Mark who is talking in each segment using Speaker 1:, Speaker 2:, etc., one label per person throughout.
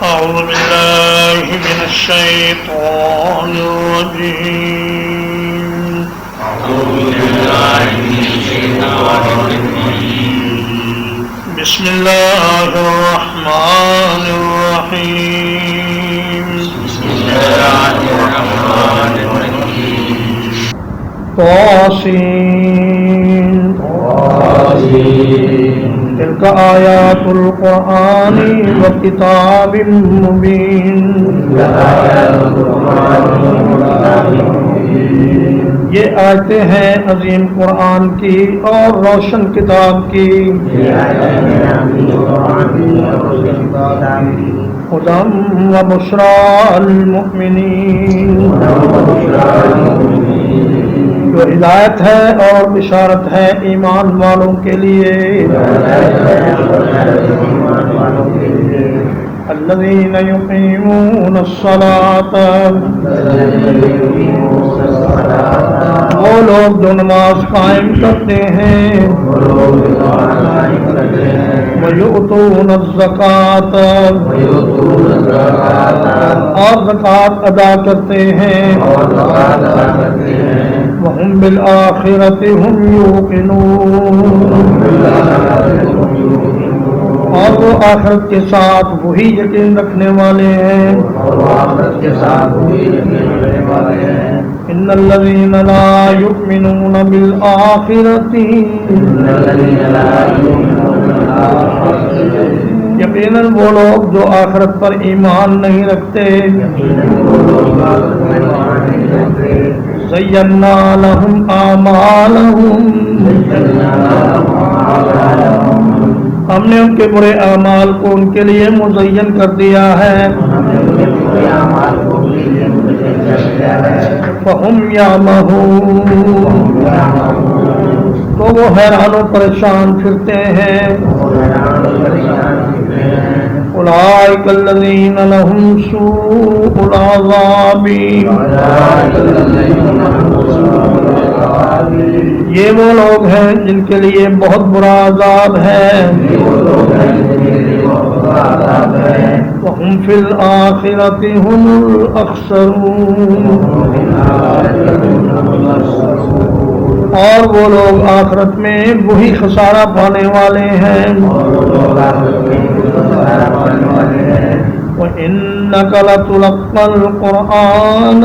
Speaker 1: أعوذ بالله من الشيطان الرجيم. بسم الله الرحمن الرحيم. طاسين تلك آيات القرآن وكتاب مبين. یہ آیتیں ہیں عظیم قرآن کی اور روشن کتاب کی. ہدی و بشریٰ للمؤمنین، جو ہدایت ہے اور بشارت ہے ایمان والوں کے لیے. الذین یقیمون الصلاۃ، وہ لوگ جو نماز قائم کرتے ہیں. ویؤتون الزکاۃ، اور زکوٰۃ ادا کرتے ہیں. وَهُمْ بِالْآخِرَةِ هُمْ يُوقِنُونَ، اور وہ آخرت کے ساتھ وہی یقین رکھنے والے ہیں. إِنَّ الَّذِينَ لَا يُؤْمِنُونَ بِالْآخِرَةِ، یقیناً وہ لوگ جو آخرت پر ایمان نہیں رکھتے. زینا لہم اعمالہم، ہم نے ان کے برے اعمال کو ان کے لیے مزین کر دیا ہے. فہم یعمہون، تو وہ حیران و پریشان پھرتے ہیں. اولئک الذین لہم سوء العذاب، یہ وہ لوگ ہیں جن کے لیے بہت برا عذاب ہے. وَهُمْ فِي الْآخِرَةِ هُمُ الْأَخْسَرُونَ، اور وہ لوگ آخرت میں وہی خسارہ پانے والے ہیں. وَإِنَّكَ لَتُلَقَّى الْقُرْآنَ،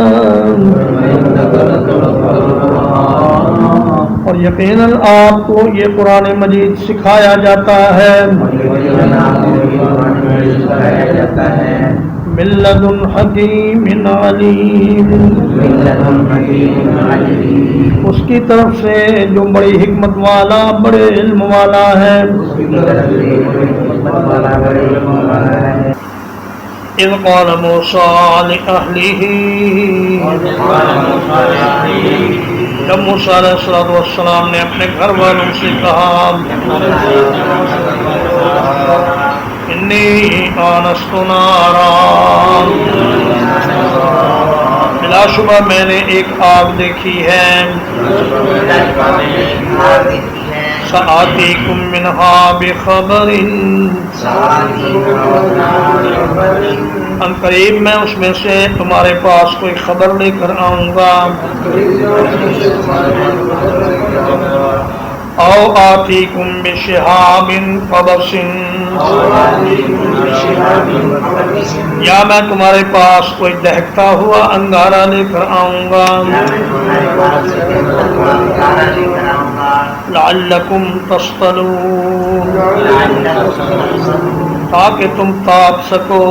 Speaker 1: اور یقیناً آپ کو یہ قرآن مجید سکھایا جاتا ہے. مِن لَّدُنْ حَكِیمٍ عَلِیمٍ، اس کی طرف سے جو بڑی حکمت والا بڑے علم والا ہے. اذ قال موسیٰ لأہلہ، جب موسیٰ علیہ السلام نے اپنے گھر والوں سے کہا، انی آنست نارا، بلا شبہ میں نے ایک آگ دیکھی ہے. سآتیکم منہا بخبر، ان قریب میں اس میں سے تمہارے پاس کوئی خبر لے کر آؤں گا. او آتیکم بشہاب قبس، یا میں تمہارے پاس کوئی دہکتا ہوا انگارہ لے کر آؤں گا. لعلکم تصطلون، تاکہ تم تاپ سکو.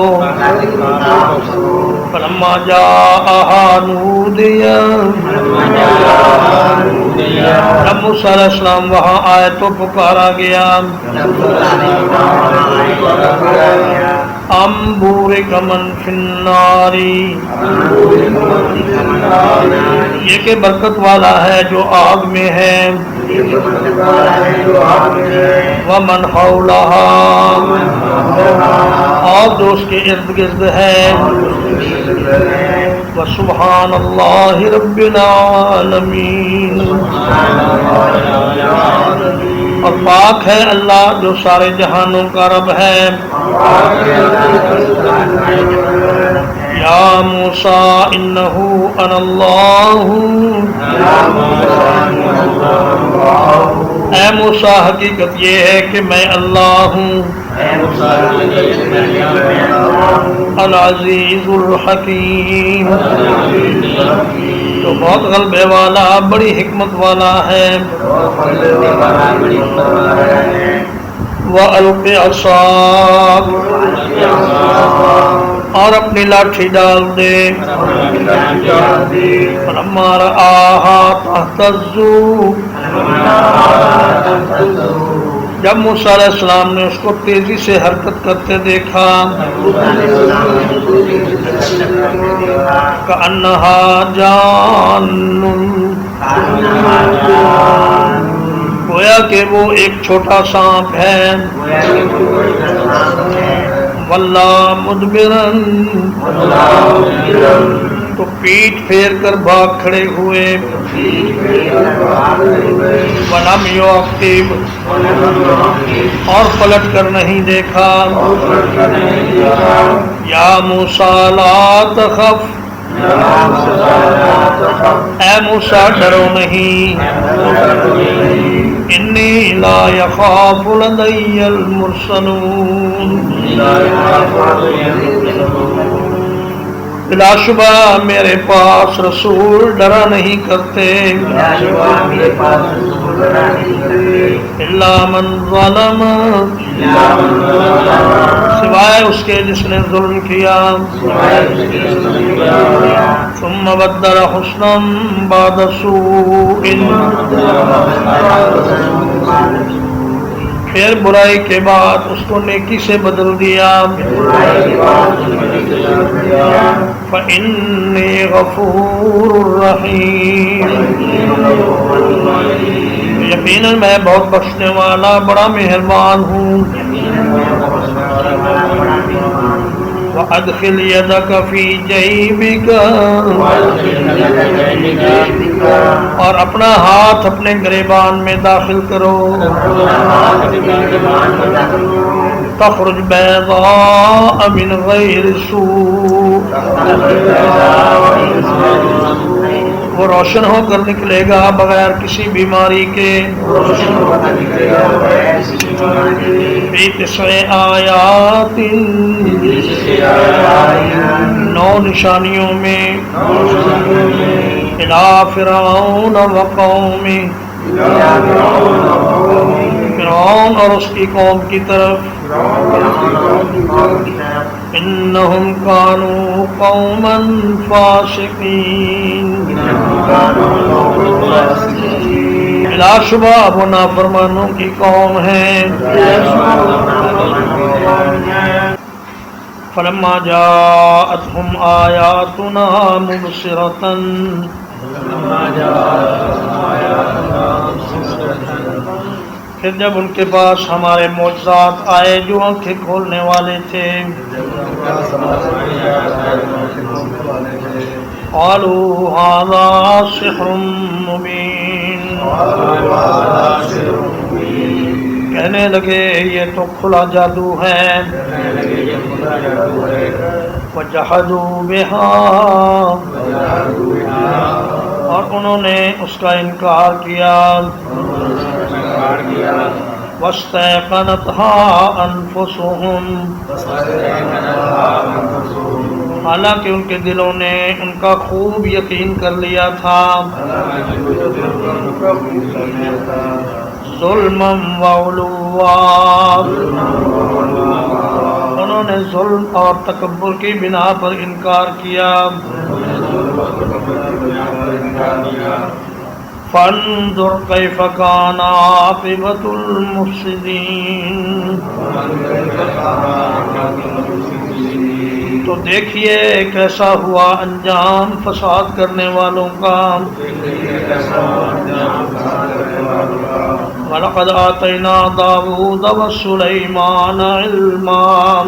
Speaker 1: فلما جاءہا نودی، جب موسیٰ علیہ السلام وہاں آئے تو پکارا گیا. ام بورک من فی النار، یہ کہ برکت والا ہے جو آگ میں ہے. ومن حولہا، اور جو اس کے ارد گرد ہے. وسبحان اللہ رب العالمین، اور پاک ہے اللہ جو سارے جہانوں کا رب ہے۔ یا موسیٰ انہ انا اللہ، اے موسیٰ حقیقت یہ ہے کہ میں اللہ ہوں، العزیز الحکیم، تو بہت غلبے والا بڑی حکمت والا ہے۔ وَأَلْقِ عَصَاكَ، اور اپنی لاٹھی ڈال دے۔ فَلَمَّا رَآهَا تَهْتَزُّ، جب موسیٰ علیہ السلام نے اس کو تیزی سے حرکت کرتے دیکھا، كَأَنَّهَا جَانٌّ، گویا کہ وہ ایک چھوٹا سانپ ہے۔ وَلَّا مُدْبِرًا، تو پیٹھ پھیر کر بھاگ کھڑے ہوئے۔ وَلَمْ يُعَقِّبْ، اور پلٹ کر نہیں دیکھا۔ یا موسیٰ لا تخف، اے موسیٰ ڈرو نہیں۔ انی لا یخاف لدی المرسلون، بلا شبہ میرے پاس رسول ڈرا نہیں کرتے۔ الا من ظلم، سوائے اس کے جس نے ظلم کیا۔ ثم بدل حسنا بعد سوء، پھر برائی کے بعد اس کو نیکی سے بدل دیا۔ فإنی غفور رحیم، یقیناً میں بہت بخشنے والا بڑا مہربان ہوں۔ وَأَدْخِلْ يَدَكَ فِي جَيْبِكَ، اور اپنا ہاتھ اپنے گریبان میں داخل کرو۔ تخرج بیضاء من غیر سوء، وہ روشن ہو کر نکلے گا بغیر کسی بیماری کے۔ فی 9 آیات، 9 نشانیوں میں۔ الی فرعون وقومہ، فرعون اور اس کی قوم کی طرف۔ انہم کانوا قوما فاسقین، بلا شبہ وہ نافرمانوں کی قوم ہے۔ فلما جاءتهم آیاتنا مبصرة، پھر جب ان کے پاس ہمارے معجزات آئے جو آنکھیں کھولنے والے تھے، قالوا هذا سحر مبین، کہنے لگے یہ تو کھلا جادو ہے۔ وجحدوا بها، اور انہوں نے اس کا انکار کیا۔ واستيقنتها أنفسهم، حالانکہ ان کے دلوں نے ان کا خوب یقین کر لیا تھا۔ ظلما وعلوا، انہوں نے ظلم اور تکبر کی بنا پر انکار کیا۔ فانظر کیف کان عاقبۃ المفسدین، تو دیکھیے کیسا ہوا انجام فساد کرنے والوں کا۔ وَلَقَدْ آتَيْنَا دَاوُودَ وَسُلَيْمَانَ عِلْمًا،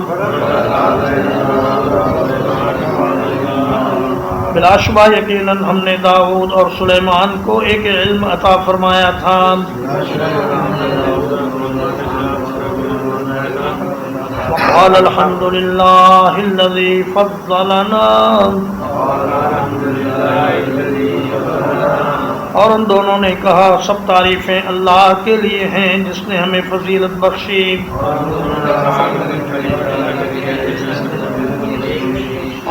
Speaker 1: بلا شبہ یقیناً ہم نے داؤد اور سلیمان کو ایک علم عطا فرمایا تھا۔ قال الحمد لله الذي فضلنا، اور ان دونوں نے کہا سب تعریفیں اللہ کے لیے ہیں جس نے ہمیں فضیلت بخشی.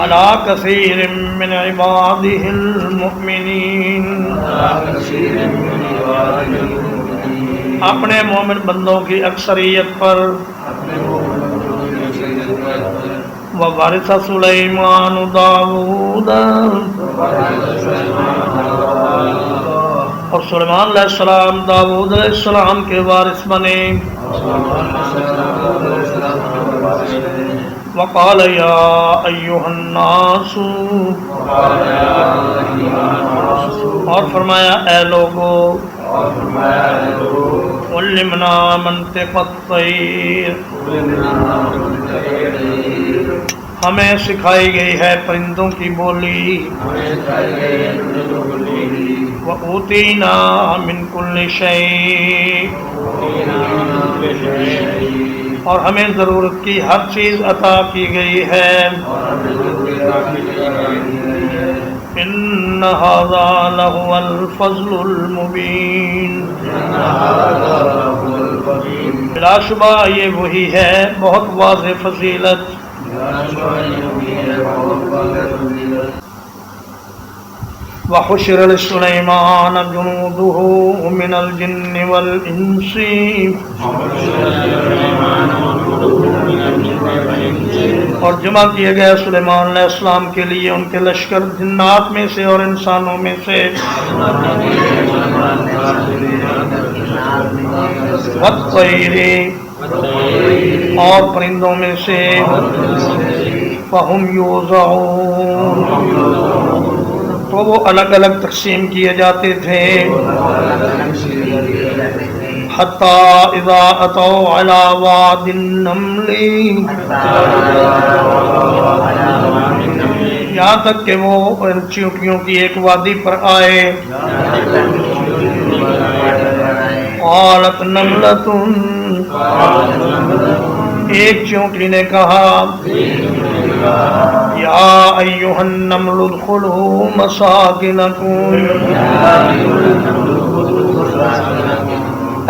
Speaker 1: علی کثیر من عباده المؤمنین، اپنے مومن بندوں کی اکثریت پر. ووارث سلیمان داؤد، اور سلیمان علیہ السلام داؤد علیہ السلام کے وارث بنے. وقال یا ایھا الناس، اور فرمایا اے لوگو، علمنا منطق الطیر، ہمیں سکھائی گئی ہے پرندوں کی بولی. وَأُوتِينَا مِن كُلِّ شَيْءٍ، اور ہمیں ضرورت کی ہر چیز عطا کی گئی ہے. إِنَّ هَذَا لَهُوَ الْفَضْلُ الْمُبِينُ، بلا شبہ یہ وہی ہے بہت واضح فضیلت. وحشر لسلیمان جنوده من الجن والانس، اور جمع کیے گئے سلیمان علیہ السلام کے لیے ان کے لشکر جنات میں سے اور انسانوں میں سے. والطیر، اور پرندوں میں سے. فہم یوزعون، تو وہ الگ الگ تقسیم کیے جاتے تھے. حتی اذا اتوا علی واد النمل، یہاں تک کہ وہ چیونٹیوں کی ایک وادی پر آئے. قالت نملۃ، ایک چیونٹی نے کہا یا ایھا النمل ادخلوا مساکنکم،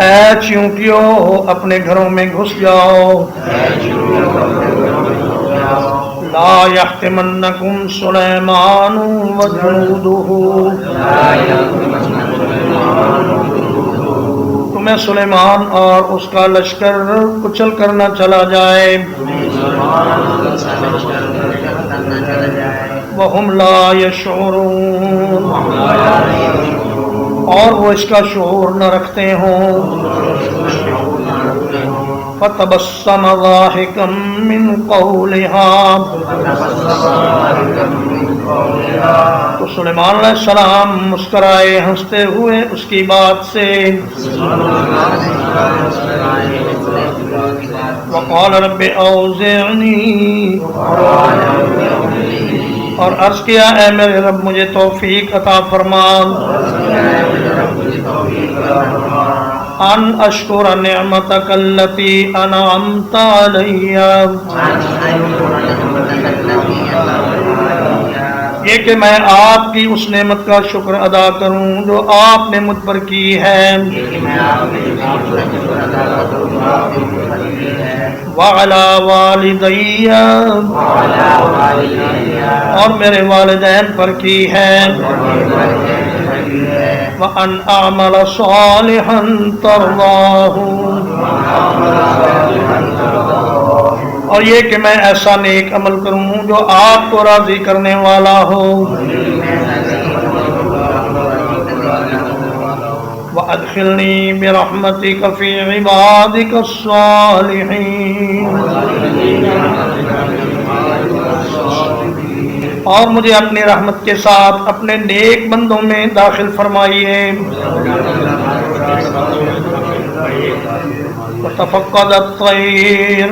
Speaker 1: اے چیونٹیوں اپنے گھروں میں گھس جاؤ. لا یحطمنکم سلیمان وجنودہ، تمہیں سلیمان اور اس کا لشکر کچل کرنا چلا جائے. وَهُمْ لَا يَشْعُرُونَ، اور وہ اس کا شعور نہ رکھتے ہوں. فَتَبَسَّمَ ضَاحِكًا مِّن قَوْلِهَا، تو سلیمان علیہ السلام مسکرائے ہنستے ہوئے اس کی بات سے. وَقَالَ رَبِّ أَوْزِعْنِي، اور عرض کیا اے میرے رب مجھے توفیق عطا فرما. ان اشکر نعمتک التی انعمت علی، یہ کہ میں آپ کی اس نعمت کا شکر ادا کروں جو آپ نے مجھ پر کی ہے. وعلی والدی، اور میرے والدین پر کی ہے. وَأَنْ أَعْمَلَ صَالِحًا تَرْضَاهُ، اور یہ کہ میں ایسا نیک عمل کروں جو آپ کو راضی کرنے والا ہو. وَأَدْخِلْنِي بِرَحْمَتِكَ فِي عِبَادِكَ الصَّالِحِينَ، اور مجھے اپنی رحمت کے ساتھ اپنے نیک بندوں میں داخل فرمائیے. وَتَفَقَّدَ الطَّيْرَ،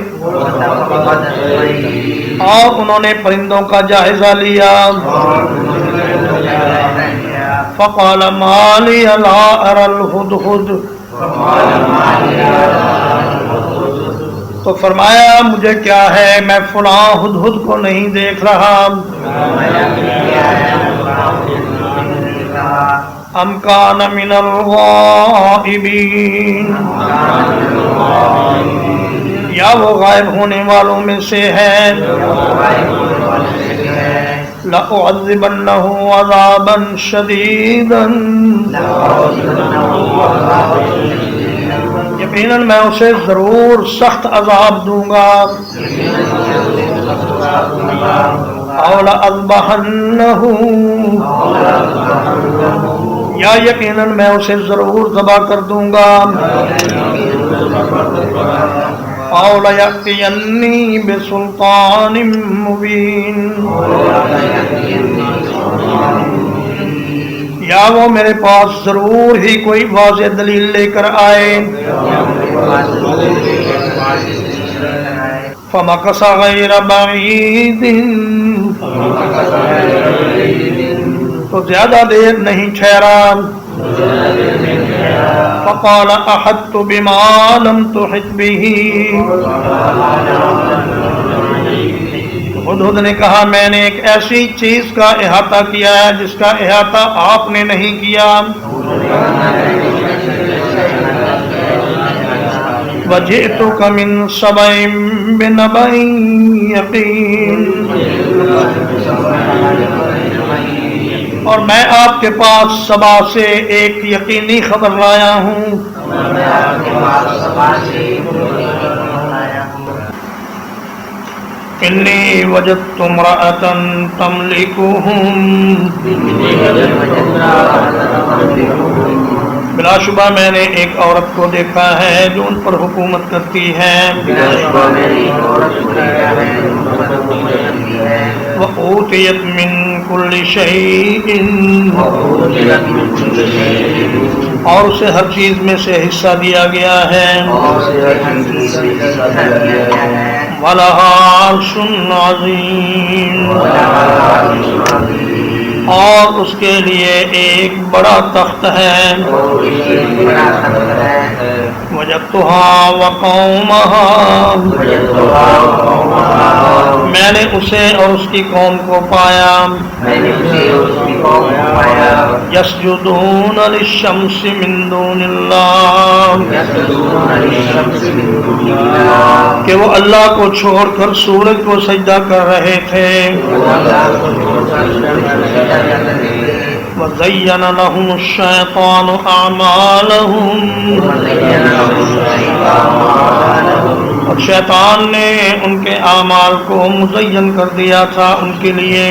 Speaker 1: اور انہوں نے پرندوں کا جائزہ لیا. فَقَالَ مَا لِيَ لَا أَرَى الْهُدْهُدَ، تو فرمایا مجھے کیا ہے، میں فلاں ہدہد کو نہیں دیکھ رہا، ام کان من الغائبین، یا وہ غائب ہونے والوں میں سے ہے، لأعذبنہ عذابا شدیدا، یقیناً میں اسے ضرور سخت عذاب دوں گا، او لأذبحنہ، یا یقیناً میں اسے ضرور ذبح کر دوں گا، او لیأتینی بسلطان مبین، یا وہ میرے پاس ضرور ہی کوئی واضح دلیل لے کر آئے، فمکث غیر بعید، تو زیادہ دیر نہیں ٹھہرا، فقال احطت بما لم تحط به، ہدہد نے کہا میں نے ایک ایسی چیز کا احاطہ کیا ہے جس کا احاطہ آپ نے نہیں کیا، وجئتک من سبأ بنبأ یقین، اور میں آپ کے پاس سبا سے ایک یقینی خبر لایا ہوں، انی وجدت امرأة تملکہم، بلا شبہ میں نے ایک عورت کو دیکھا ہے جو ان پر حکومت کرتی ہے، وَأُوتِیَتْ مِن كُلِّ شَيْءٍ، اور اسے ہر چیز میں سے حصہ دیا گیا ہے، وَلَهَا عَرْشٌ عَظِيمٌ، اور اس کے لیے ایک بڑا تخت ہے، وجدتها وقومها، میں نے اسے اور اس کی قوم کو پایا، یسجدون للشمس من دون اللہ، کہ وہ اللہ کو چھوڑ کر سورج کو سجدہ کر رہے تھے، وَزَيَّنَ لَهُمُ الشَّيْطَانُ أَعْمَالَهُمْ، اور شیطان نے ان کے اعمال کو مزین کر دیا تھا ان کے لیے،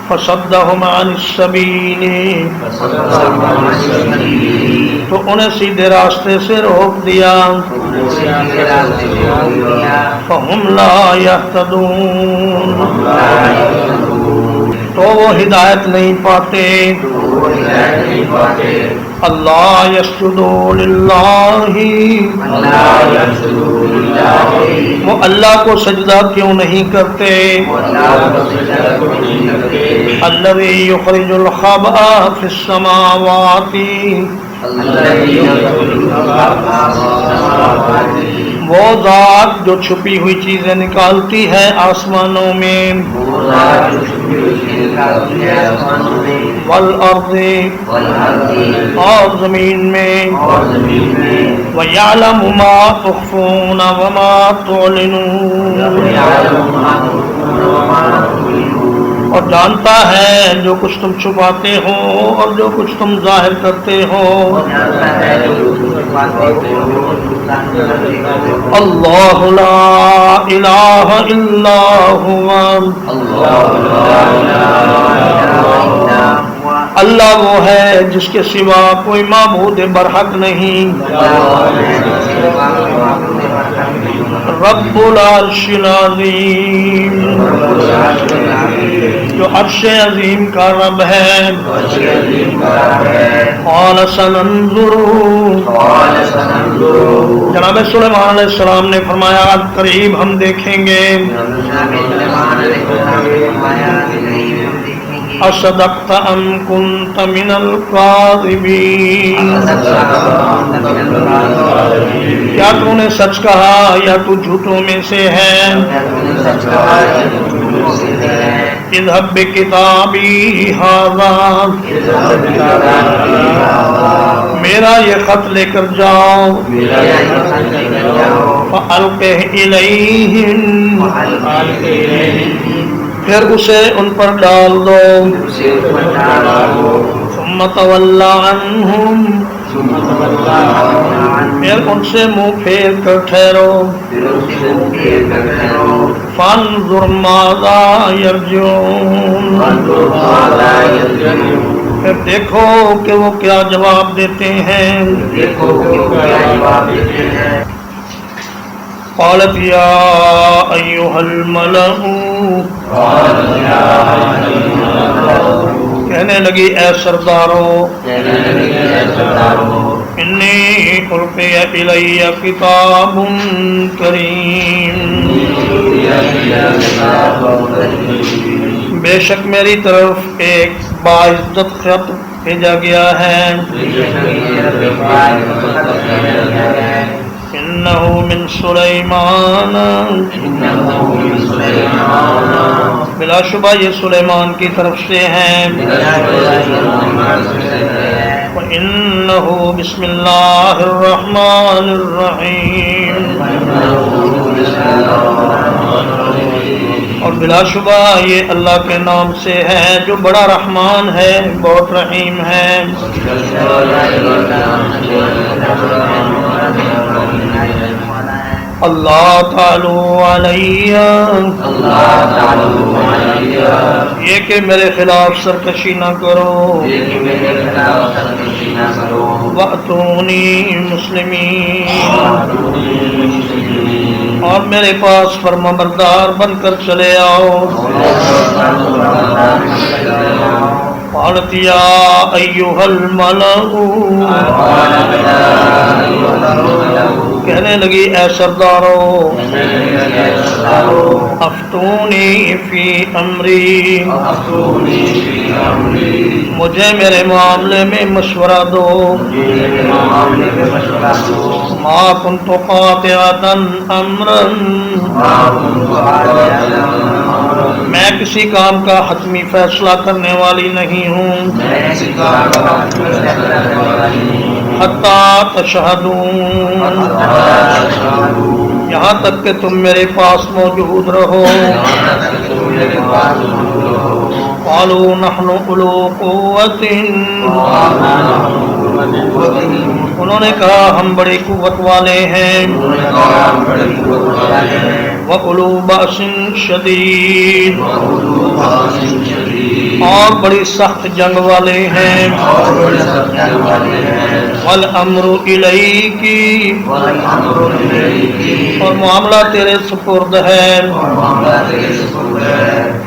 Speaker 1: فَصَدَّهُمْ عَنِ السَّبِيلِ، تو انہیں سیدھے راستے سے روک دیا، فَهُمْ لَا يَهْتَدُونَ، تو وہ ہدایت نہیں پاتے، اللہ یسجد للہ، وہ اللہ کو سجدہ کیوں نہیں کرتے، الذی یخرج الخبء فی السماوات، وہ ذات جو چھپی ہوئی چیزیں نکالتی ہے آسمانوں میں، والارض، اور زمین میں، وَيَعْلَمُ مَا تُخْفُونَ وَمَا تُعْلِنُونَ، اور جانتا ہے جو کچھ تم چھپاتے ہو اور جو کچھ تم ظاہر کرتے ہو، اللہ لا الہ الا هو، اللہ وہ ہے جس کے سوا کوئی معبود برحق نہیں، رب العرش العظیم، جو عرش عظیم کا رب ہے، قال سننظر، جناب سلیمان علیہ السلام نے فرمایا قریب ہم دیکھیں گے، اصدقت ام کنت من الکاذبین، کیا تو نے سچ کہا یا تو جھوٹوں میں سے ہے؟ اذهب بکتابی ھذا، میرا یہ خط لے کر جاؤ، فألقہ الیہم، پھر اسے ان پر ڈال دو، ثم تولی عنہم، پھر ان سے منہ پھیر کر ٹھہرو، فانظر ماذا یرجعون، پھر دیکھو کہ وہ کیا جواب دیتے ہیں۔ قالت یا ایھا الملأ، کہنے لگی اے سردارو، انی القی الی کتاب کریم، بے شک میری طرف ایک باعزت خط بھیجا گیا ہے، انہ من سلیمان، بلا شبہ یہ سلیمان کی طرف سے ہیں، وَإِنَّهُ بسم اللہ الرحمن الرحیم، اور بلا شبہ یہ اللہ کے نام سے ہے جو بڑا رحمان ہے بہت رحیم ہے۔ اللہ تعالی علیہ، یہ کہ میرے خلاف سرکشی نہ کرو، وَأْتُونِي مُسْلِمِينَ، اور میرے پاس فرمانبردار بن کر چلے آؤ۔ قالت یا ایھا الملأ، کہنے لگی اے سردارو، افتونی فی امری، مجھے میرے معاملے میں مشورہ دو، ما کنت قاطعۃ امرا، میں کسی کام کا حتمی فیصلہ کرنے والی نہیں ہوں، حتی تشہدون، یہاں تک کہ تم میرے پاس موجود رہو۔ قالوا نحن اولو قوۃ، انہوں نے کہا ہم بڑی قوت والے ہیں، وَأُولُو بَأْسٍ شَدِيدٍ، اور بڑی سخت جنگ والے ہیں، وَالْأَمْرُ إِلَيْكِ، اور معاملہ تیرے سپرد ہے،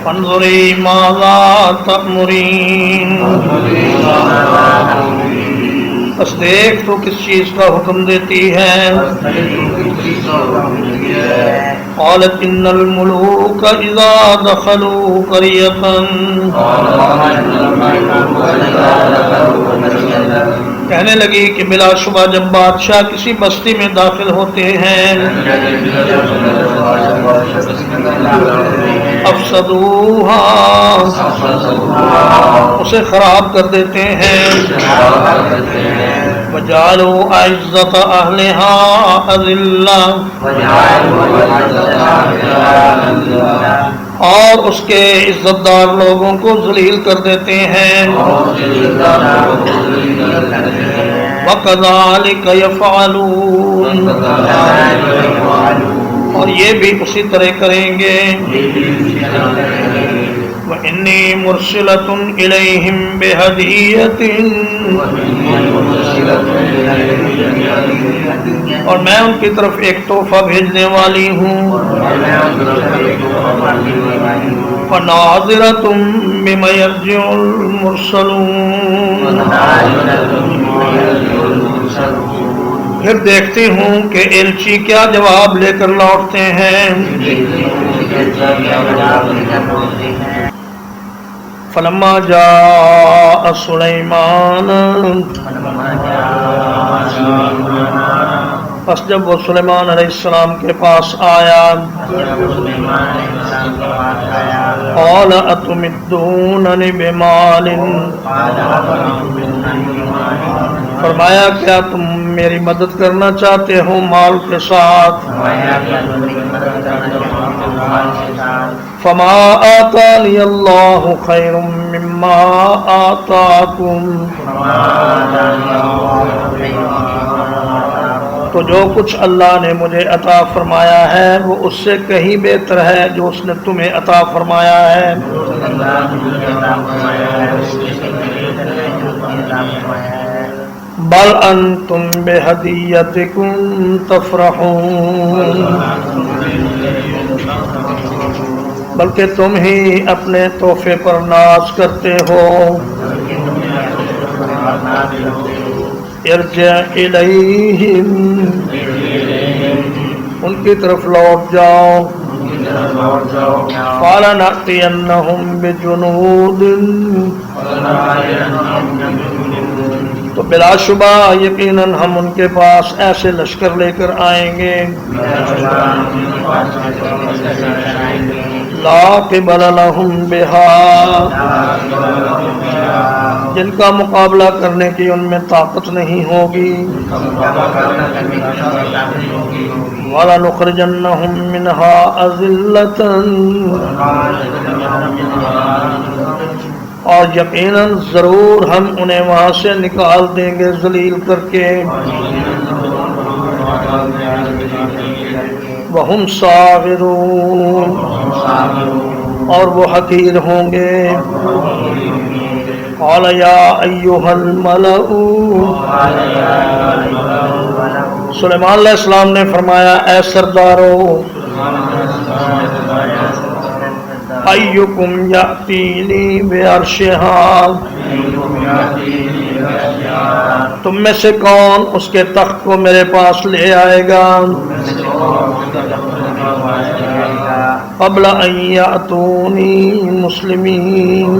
Speaker 1: فَانْظُرِي مَاذَا تَأْمُرِينَ، بس دیکھ تو کس چیز کا حکم دیتی ہے۔ قالت ان الملوک اذا دخلوا قریۃ، کہنے لگی کہ بلا شبہ جب بادشاہ کسی بستی میں داخل ہوتے ہیں، افسدوها، اسے خراب کر دیتے ہیں، وجعلوا اعزۃ اہلها اذلہ، اور اس کے عزت دار لوگوں کو ذلیل کر دیتے ہیں، وَكَذَلِكَ يَفْعَلُونَ، اور یہ بھی اسی طرح کریں گے۔ وَإِنِّي مُرْسِلَةٌ إِلَيْهِمْ بِهَدِيَّةٍ، اور میں ان کی طرف ایک تحفہ بھیجنے والی ہوں، فَنَاظِرَةٌ بِمَ يَرْجِعُ الْمُرْسَلُونَ، پھر دیکھتی ہوں کہ ایلچی کیا جواب لے کر لوٹتے ہیں۔ فلما جاء سلیمان، پس جب وہ سلیمان علیہ السلام کے پاس آیا، قال اتمدوننی بمال، فرمایا کیا تم میری مدد کرنا چاہتے ہو مال کے ساتھ؟ فما آتانی اللہ خیر مما آتاکم، تو جو کچھ اللہ نے مجھے عطا فرمایا ہے وہ اس سے کہیں بہتر ہے جو اس نے تمہیں عطا فرمایا ہے۔ بل انتم بہدیتکم تفرحون، بلکہ تم ہی اپنے تحفے پر ناز کرتے ہو۔ ارجع الیہم، ان کی طرف لوٹ جاؤ۔ فلنأتینہم بجنود، تو بلا شبہ یقیناً ہم ان کے پاس ایسے لشکر لے کر آئیں گے، لا قبل لہم بہا، جن کا مقابلہ کرنے کی ان میں طاقت نہیں ہوگی۔ وَلَنُخْرِجَنَّهُم مِّنْهَا أَذِلَّةً، اور یقیناً ضرور ہم انہیں وہاں سے نکال دیں گے ذلیل کر کے۔ وَهُمْ صَاغِرُونَ، اور وہ حقیر ہوں گے۔ قال یا ایھا الملأ، سلیمان علیہ السلام نے فرمایا اے سردارو، ایکم یأتینی بعرشہا، تم میں سے کون اس کے تخت کو میرے پاس لے آئے گا، قبل ان یأتونی مسلمین،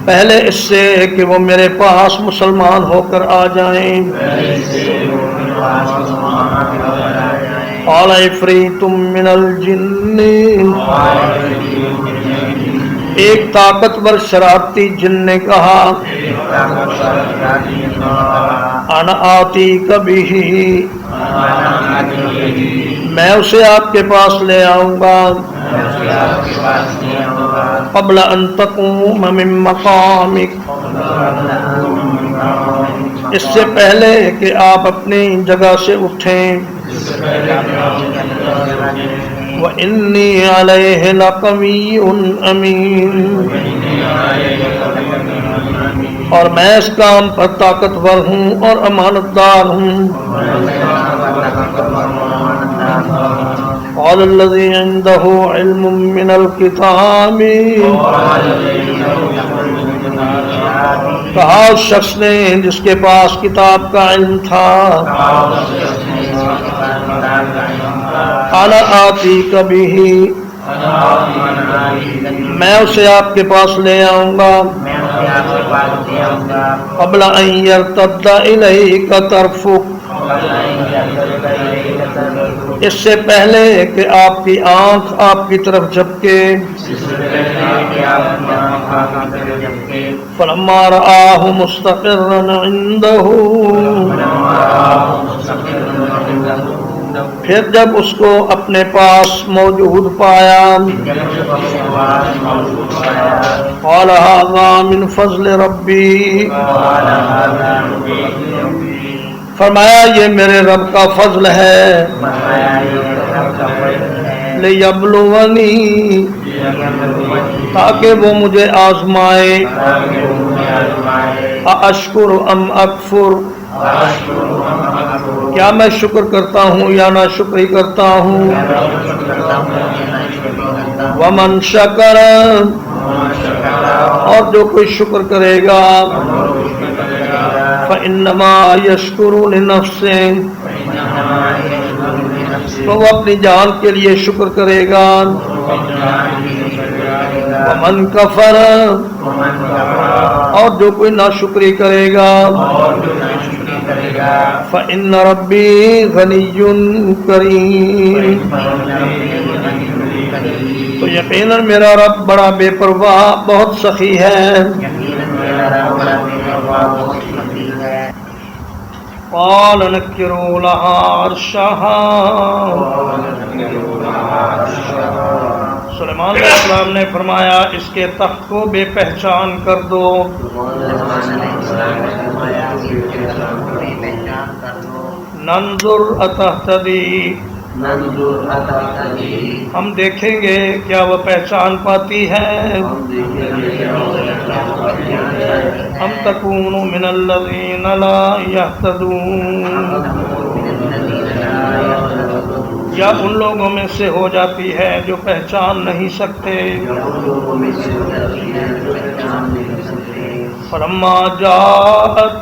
Speaker 1: پہلے اس سے کہ وہ میرے پاس مسلمان ہو کر آ جائیں۔ قال عفریت من الجن، ایک طاقتور شرارتی جن نے کہا، انا آتیک بہ، میں اسے آپ کے پاس لے آؤں گا، قبل ان تقوم من مقامک، اس سے پہلے کہ آپ اپنی جگہ سے اٹھیں، وَإِنِّي عَلَيْهِ لَقَوِيٌّ أَمِينٌ، اور میں اس کام پر طاقتور ہوں اور امانت دار ہوں۔ قال الذي عنده علم من الكتاب، کہا اس شخص نے جس کے پاس کتاب کا علم تھا، انا آتیک بہ، میں اسے آپ کے پاس لے آؤں گا، قبل ان یرتد الیک طرفک، اس سے پہلے کہ آپ کی آنکھ آپ کی طرف جھپکے۔ فلما رآہ مستقرا عنده، پھر جب اس کو اپنے پاس موجود پایا، قال ھذا من فضل ربی، فرمایا یہ میرے رب کا فضل ہے، لیبلونی، تاکہ وہ مجھے آزمائے، اشکر ام اکفر، کیا میں شکر کرتا ہوں یا نہ شکری کرتا ہوں۔ ومن شکر، اور جو کوئی شکر کرے گا، فإنما یشکر لنفسہ، تو وہ اپنی جان کے لیے شکر کرے گا۔ ومن کفر اور جو کوئی ناشکری کرے گا فإن ربی غنی کریم تو یقیناً میرا رب بڑا بے پرواہ بہت سخی ہے. قال نکروا لها عرشها سلیمان علیہ السلام نے فرمایا اس کے تخت کو بے پہچان کر دو. ننظر اتہتدی ہم دیکھیں گے کیا وہ پہچان پاتی ہے. ہم تکون من الذین لا یہتدون یا ان لوگوں میں سے ہو جاتی ہے جو پہچان نہیں سکتے. فلما جاءت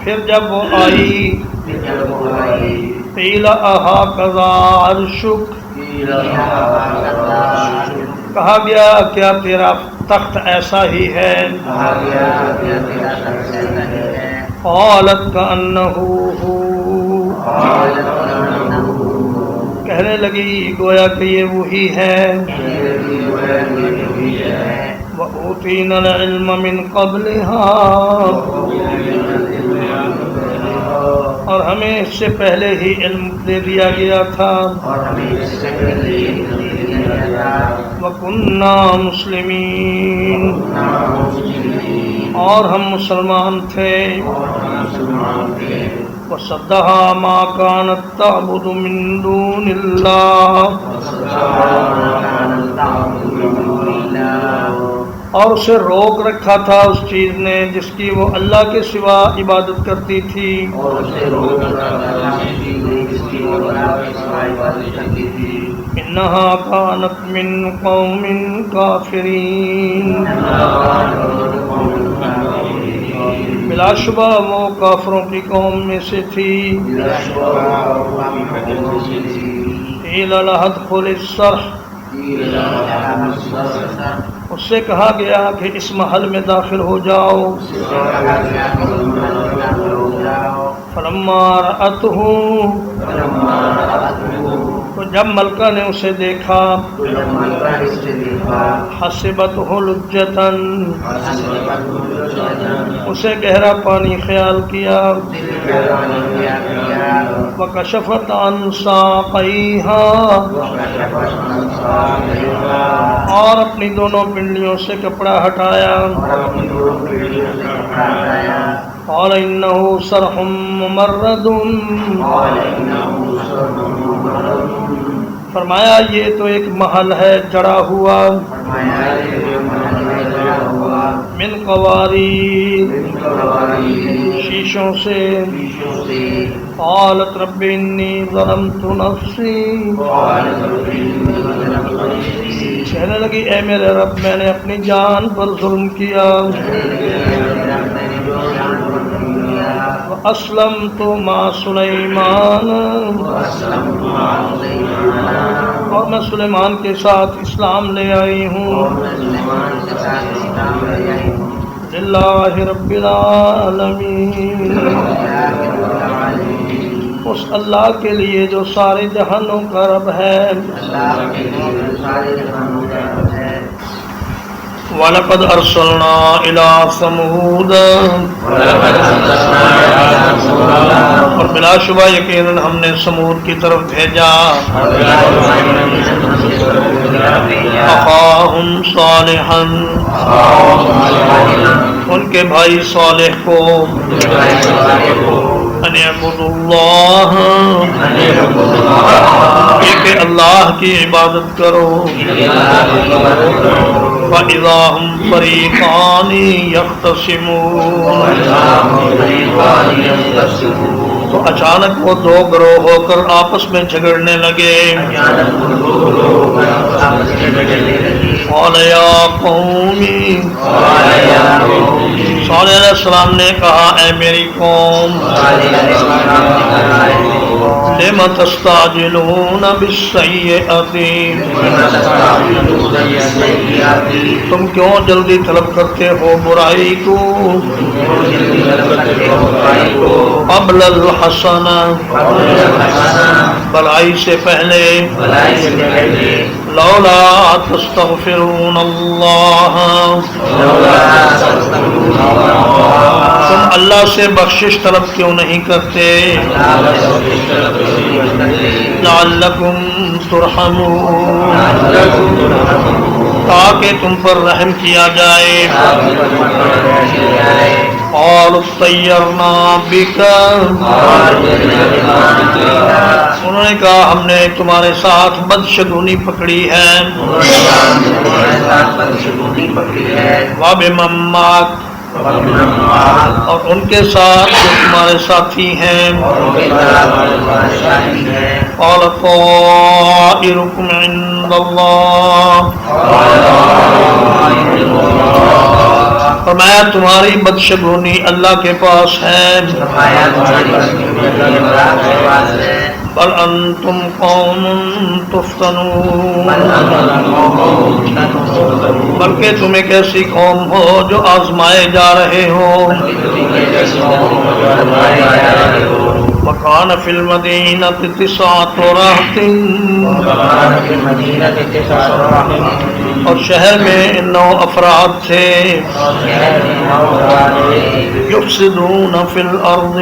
Speaker 1: پھر جب وہ آئی قیل اہٰذا عرشک کہا گیا کیا تیرا تخت ایسا ہی ہے. قالت کأنہ ہو کہنے لگی گویا کہ یہ وہی ہے. وَأُوتِينَا الْعِلْمَ مِنْ قَبْلِهَا اور ہمیں اس سے پہلے ہی علم دے دیا گیا تھا. وَكُنَّا مُسْلِمِينَ اور ہم مسلمان تھے. وَصَدَّهَا مَا كَانَتْ تَعْبُدُ مِن دُونِ اللَّهِ اور اسے روک رکھا تھا اس چیز نے جس کی وہ اللہ کے سوا عبادت کرتی تھی. انہا کانت من قوم کافرین بلا شبہ وہ کافروں کی قوم میں سے تھی. قیل لہا ادخل الصرح اس سے کہا گیا کہ اس محل میں داخل ہو جاؤ. فلما رأتہ تو جب ملکہ نے اسے دیکھا حسبتہ لجۃ اسے گہرا پانی خیال کیا. وکشفت عن ساقیہا اور اپنی دونوں پنڈلیوں سے کپڑا ہٹایا. قال انہ صرح ممرد فرمایا یہ تو ایک محل ہے جڑا ہوا. من قواریر شیشوں سے. قالت رب انی ظلمت نفسی کہنے لگی اے میرے رب میں نے اپنی جان پر ظلم کیا. واسلمت مع سلیمان اور میں سلیمان کے ساتھ اسلام لے آئی ہوں. للہ رب العالمین اس اللہ کے لیے جو سارے جہانوں کا رب ہے. وَلَقَدْ أَرْسَلْنَا إِلَىٰ ثَمُودَ اور بلا شبہ یقیناً ہم نے سمود کی طرف بھیجا. أَخَاهُمْ صَالِحًا ان کے بھائی صالح کو. أَنِ اعْبُدُوا اللَّهَ کہ اللہ کی عبادت کرو. فَإِذَا هُمْ فَرِيقَانِ يَخْتَصِمُونَ تو اچانک وہ دو گروہ ہو کر آپس میں جھگڑنے لگے. قَالَ يَا قَوْمِ صالح علیہ السلام نے کہا اے میری قوم لم تستعجلون بالسیئۃ تم کیوں جلدی طلب کرتے ہو برائی کو قبل الحسنہ بلائی سے پہلے لولا تستغفرون اللہ تم اللہ سے بخشش طلب کیوں نہیں کرتے لعلکم ترحمون تاکہ تم پر رحم کیا جائے قالوا اطیرنا بک انہوں نے کہا ہم نے تمہارے ساتھ بدشگونی پکڑی ہے وبمن معک اور ان کے ساتھ جو تمہارے ساتھی ہیں قال طائرکم عند اللہ فرمایا تمہاری بدشگونی اللہ کے پاس ہے بل انتم قوم تفتنون بلکہ تم ایک ایسی قوم ہو جو آزمائے جا رہے ہو وکان فی المدینہ تسعۃ رہط اور شہر میں 9 افراد تھے یفسدون فی الارض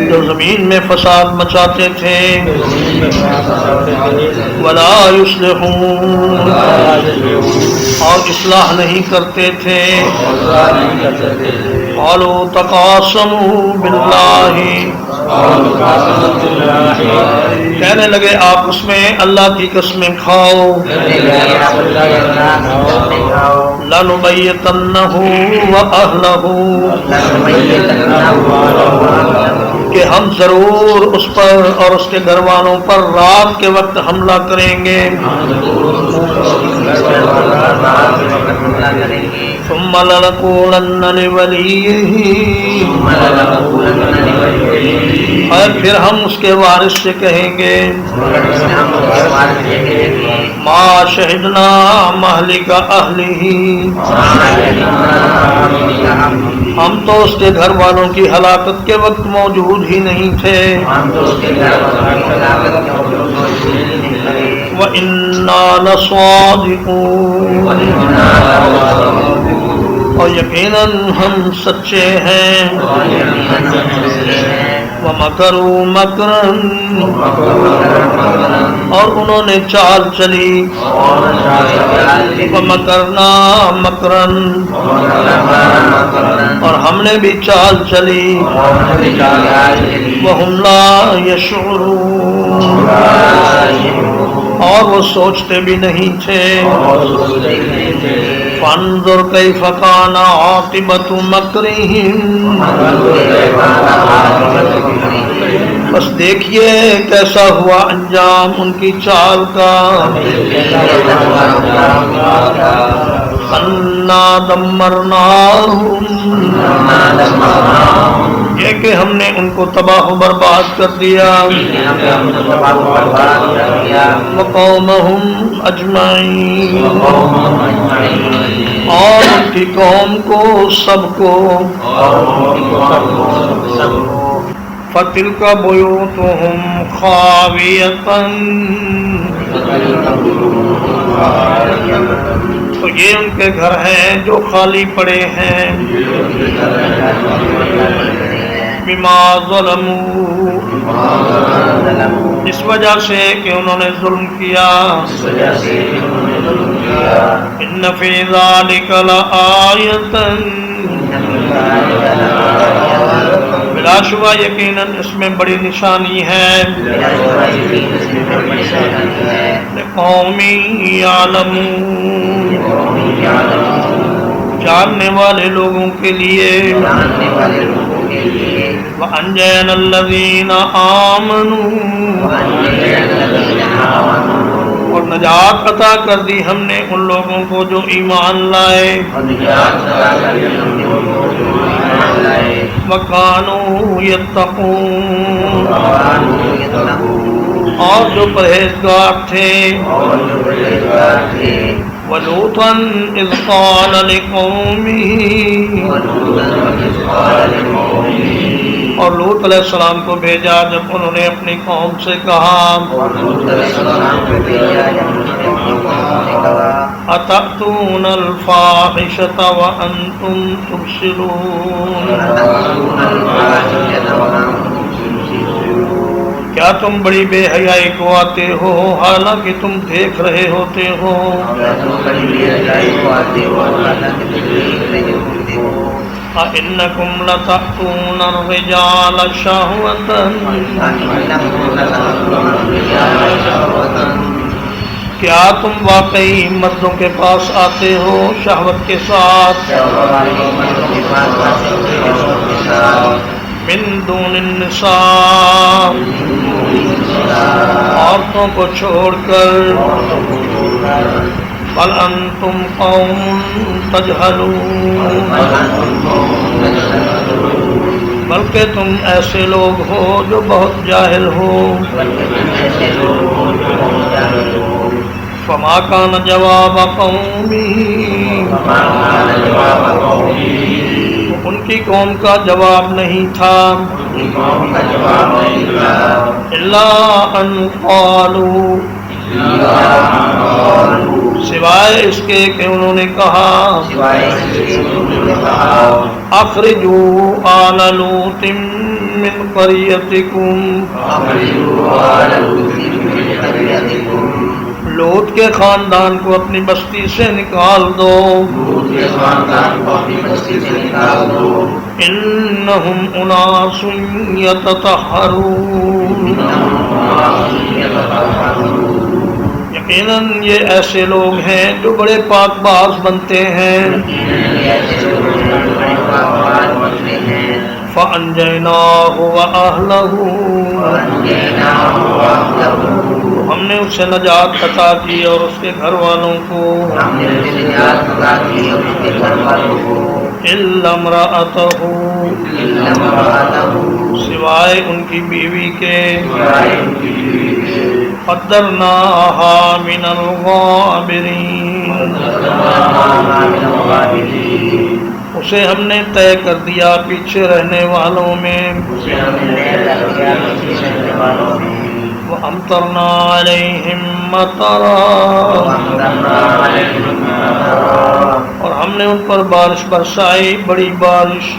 Speaker 1: جو زمین میں فساد مچاتے تھے ولا یصلحون اور اصلاح نہیں کرتے تھے قالوا تقاسموا باللہ کہنے لگے آپس میں اللہ کی قسمیں کھاؤ لنبیتنہ وأہلہ کہ ہم ضرور اس پر اور اس کے گھر والوں پر رات کے وقت حملہ کریں گے ثم لنقولن لولیہ اور پھر ہم اس کے وارث سے کہیں گے ما شہدنا مہلک اہلہ ہم تو اس کے گھر والوں کی ہلاکت کے وقت موجود ہی نہیں تھے وَإِنَّا لَصَادِقُونَ اور یقیناً ہم سچے ہیں وَمَكَرُوا مَكْرًا اور انہوں نے چال چلی وَمَكَرْنَا مَكْرًا اور ہم نے بھی چال چلی وَهُمْ لَا يَشْعُرُونَ اور وہ سوچتے بھی نہیں تھے فَانظُرْ كَيْفَ كَانَ عَاقِبَةُ مَكْرِهِمْ بس دیکھیے کیسا ہوا انجام ان کی چال کا اَنَّا دَمَّرْنَاهُمْ یہ کہ ہم نے ان کو تباہ و برباد کر دیا وَقَوْمَهُمْ أَجْمَعِينَ اور ان کی قوم کو سب کو فَتِلْكَ بُيُوتُهُمْ خَاوِيَةً تو یہ ان کے گھر ہیں جو خالی پڑے ہیں بما ظلموا اس وجہ سے کہ انہوں نے ظلم کیا ان فی ذلک لآیۃ بلا شبہ یقیناً اس میں بڑی نشانی ہے لقوم یعلمون جاننے والے لوگوں کے لیے وَأَنْجَيْنَا الَّذِينَ آمَنُوا اور نجات عطا کر دی ہم نے ان لوگوں کو جو ایمان لائے وَكَانُوا يَتَّقُونَ اور جو پرہیزگار تھے وَلُوطًا إِذْ قَالَ لِقَوْمِهِ اور لوط علیہ السلام کو بھیجا جب انہوں نے اپنی قوم سے کہا أَتَأْتُونَ الْفَاحِشَةَ وَأَنْتُمْ تُبْصِرُونَ کیا تم بڑی بے حیائی کو آتے ہو حالانکہ تم دیکھ رہے ہوتے ہو أَإِنَّكُمْ لَتَأْتُونَ الرِّجَالَ شَهْوَةً کیا تم واقعی مردوں کے پاس آتے ہو شہوت کے ساتھ من دون النساء عورتوں کو چھوڑ کر بل انتم قوم تجہلون بلکہ تم ایسے لوگ ہو جو بہت جاہل ہو فما کان جواب قومہ ان کی قوم کا جواب نہیں تھا الا ان قالوا سوائے اس کے کہ انہوں نے کہا اخرجوا آل لوط من قریتکم لوط کے خاندان کو اپنی بستی سے نکال دو انہم اناس یتطہرون یقیناً یہ ایسے لوگ ہیں جو بڑے پاک باز بنتے ہیں فَأَنْجَيْنَاهُ وَأَهْلَهُ ہم نے اسے نجات عطا کی اور اس کے گھر والوں کو إِلَّا امْرَأَتَهُ سوائے ان کی بیوی کے قدرناها من الغابرین اسے ہم نے طے کر دیا پیچھے رہنے والوں میں وَأَمْطَرْنَا عَلَيْهِمْ مَطَرًا اور ہم نے ان پر بارش برسائی بڑی بارش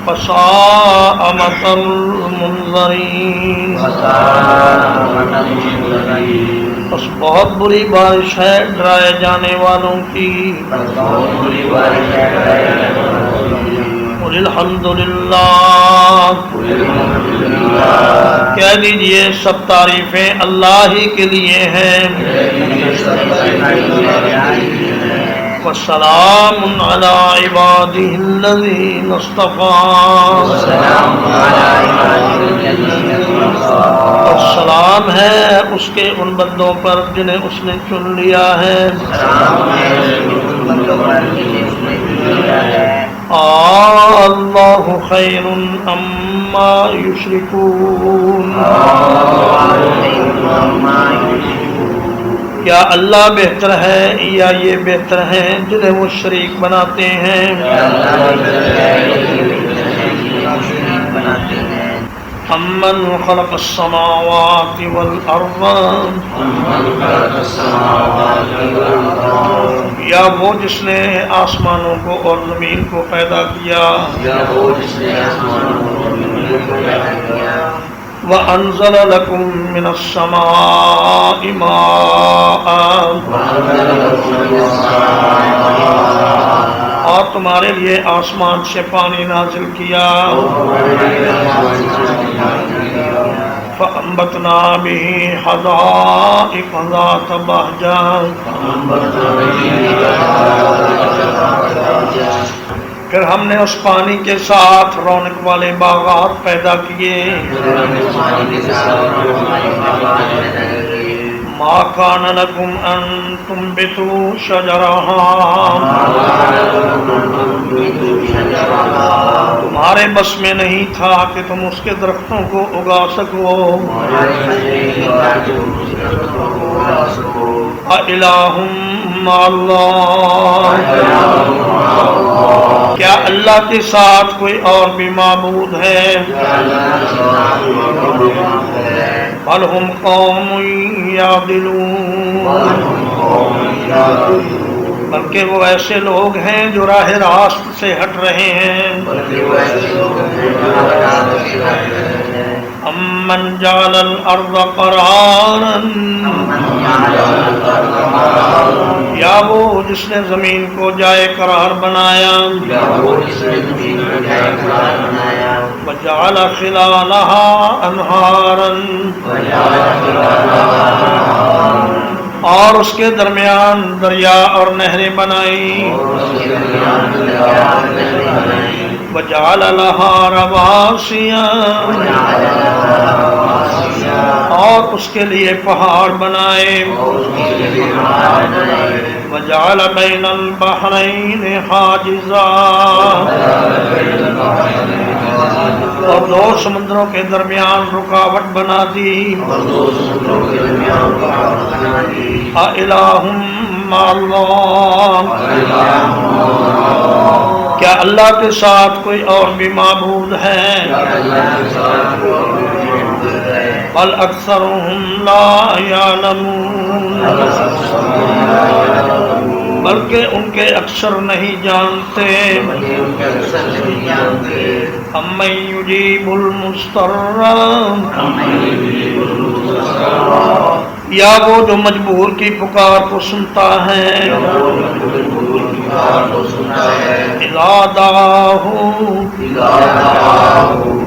Speaker 1: فَسَاءَ مَطَرُ الْمُنذَرِينَ بس بہت بری بارش ہے ڈرائے جانے والوں کی قُلِ الْحَمْدُ لِلَّهِ کہہ دیجئے سب تعریفیں اللہ ہی کے لیے ہیں وَسَلَامٌ عَلَىٰ عِبَادِهِ الَّذِينَ اصْطَفَىٰ اور سلام ہے اس کے ان بندوں پر جنہیں اس نے چن لیا ہے اللہ خیر اما یشرکون کیا اللہ بہتر ہے یا یہ بہتر ہے جنہیں وہ شریک بناتے ہیں امن خلق السماوات والارض یا وہ جس نے آسمانوں کو اور زمین کو پیدا کیا وَأَنزَلَ لَكُم مِّنَ السَّمَاءِ مَاءً اور تمہارے لیے آسمان سے پانی نازل کیا فَأَنبَتْنَا بِهِ حَدَائِقَ ذَاتَ بَهْجَةٍ پھر ہم نے اس پانی کے ساتھ رونق والے باغات پیدا کیے ما كان لكم أن تنبتوا شجرها تمہارے بس میں نہیں تھا کہ تم اس کے درختوں کو اگا سکو اِلٰہٌ مع اللہ کیا اللہ کے ساتھ کوئی اور بھی معبود ہے بل ہم قوم یعدلون بلکہ وہ ایسے لوگ ہیں جو راہ راست سے ہٹ رہے ہیں امن جعل الارض قرارا یا وہ جس نے زمین کو جائے قرار بنایا وجعل خلالها انہارا اور اس کے درمیان دریا اور نہریں بنائی وجعل لها رواسیا اور اس کے لیے پہاڑ بنائے وجعل بین البحرین حاجزا اور دو سمندروں کے درمیان رکاوٹ بنا دی اِلٰہٌ مع اللہ کیا اللہ کے ساتھ کوئی اور بھی معبود ہے بل اکثرهم لا یعلمون بلکہ ان کے اکثر نہیں جانتے امن یجیب المضطر یا وہ جو مجبور کی پکار کو سنتا ہے اذا دعاہ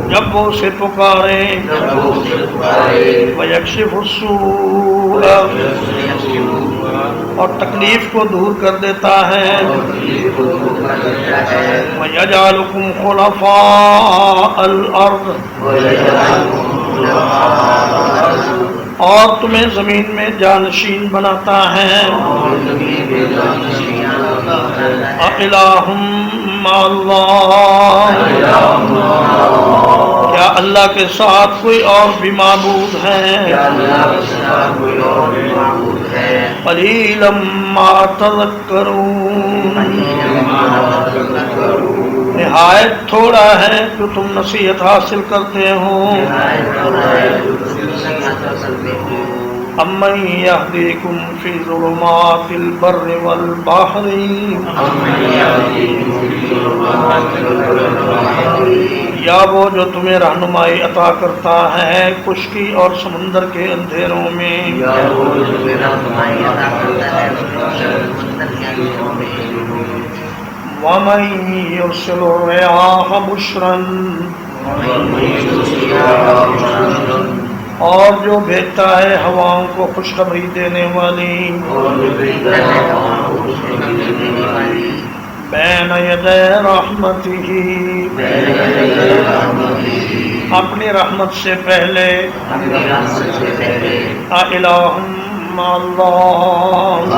Speaker 1: جب وہ اسے پکارے ویکشف السوء اور تکلیف کو دور کر دیتا ہے وَيَجْعَلُكُمْ خُلَفَاءَ الْأَرْضِ اور تمہیں زمین میں جانشین بناتا ہے اِلٰہٌ مع اللہ کیا اللہ کے ساتھ کوئی اور بھی معبود ہے قلیلا ما تذکرون نہایت تھوڑا ہے کہ تم نصیحت حاصل کرتے ہو امن یہدیکم فی ظلمات البر والبحر یا وہ جو تمہیں رہنمائی عطا کرتا ہے خشکی اور سمندر کے اندھیروں میں وَمَن يُرْسِلُ الرِّيَاحَ بُشْرًا اور جو بھیجتا ہے ہواؤں کو خوشخبری دینے والی بین یدی رحمتہ اپنی رحمت سے پہلے اِلٰہٌ مع اللہ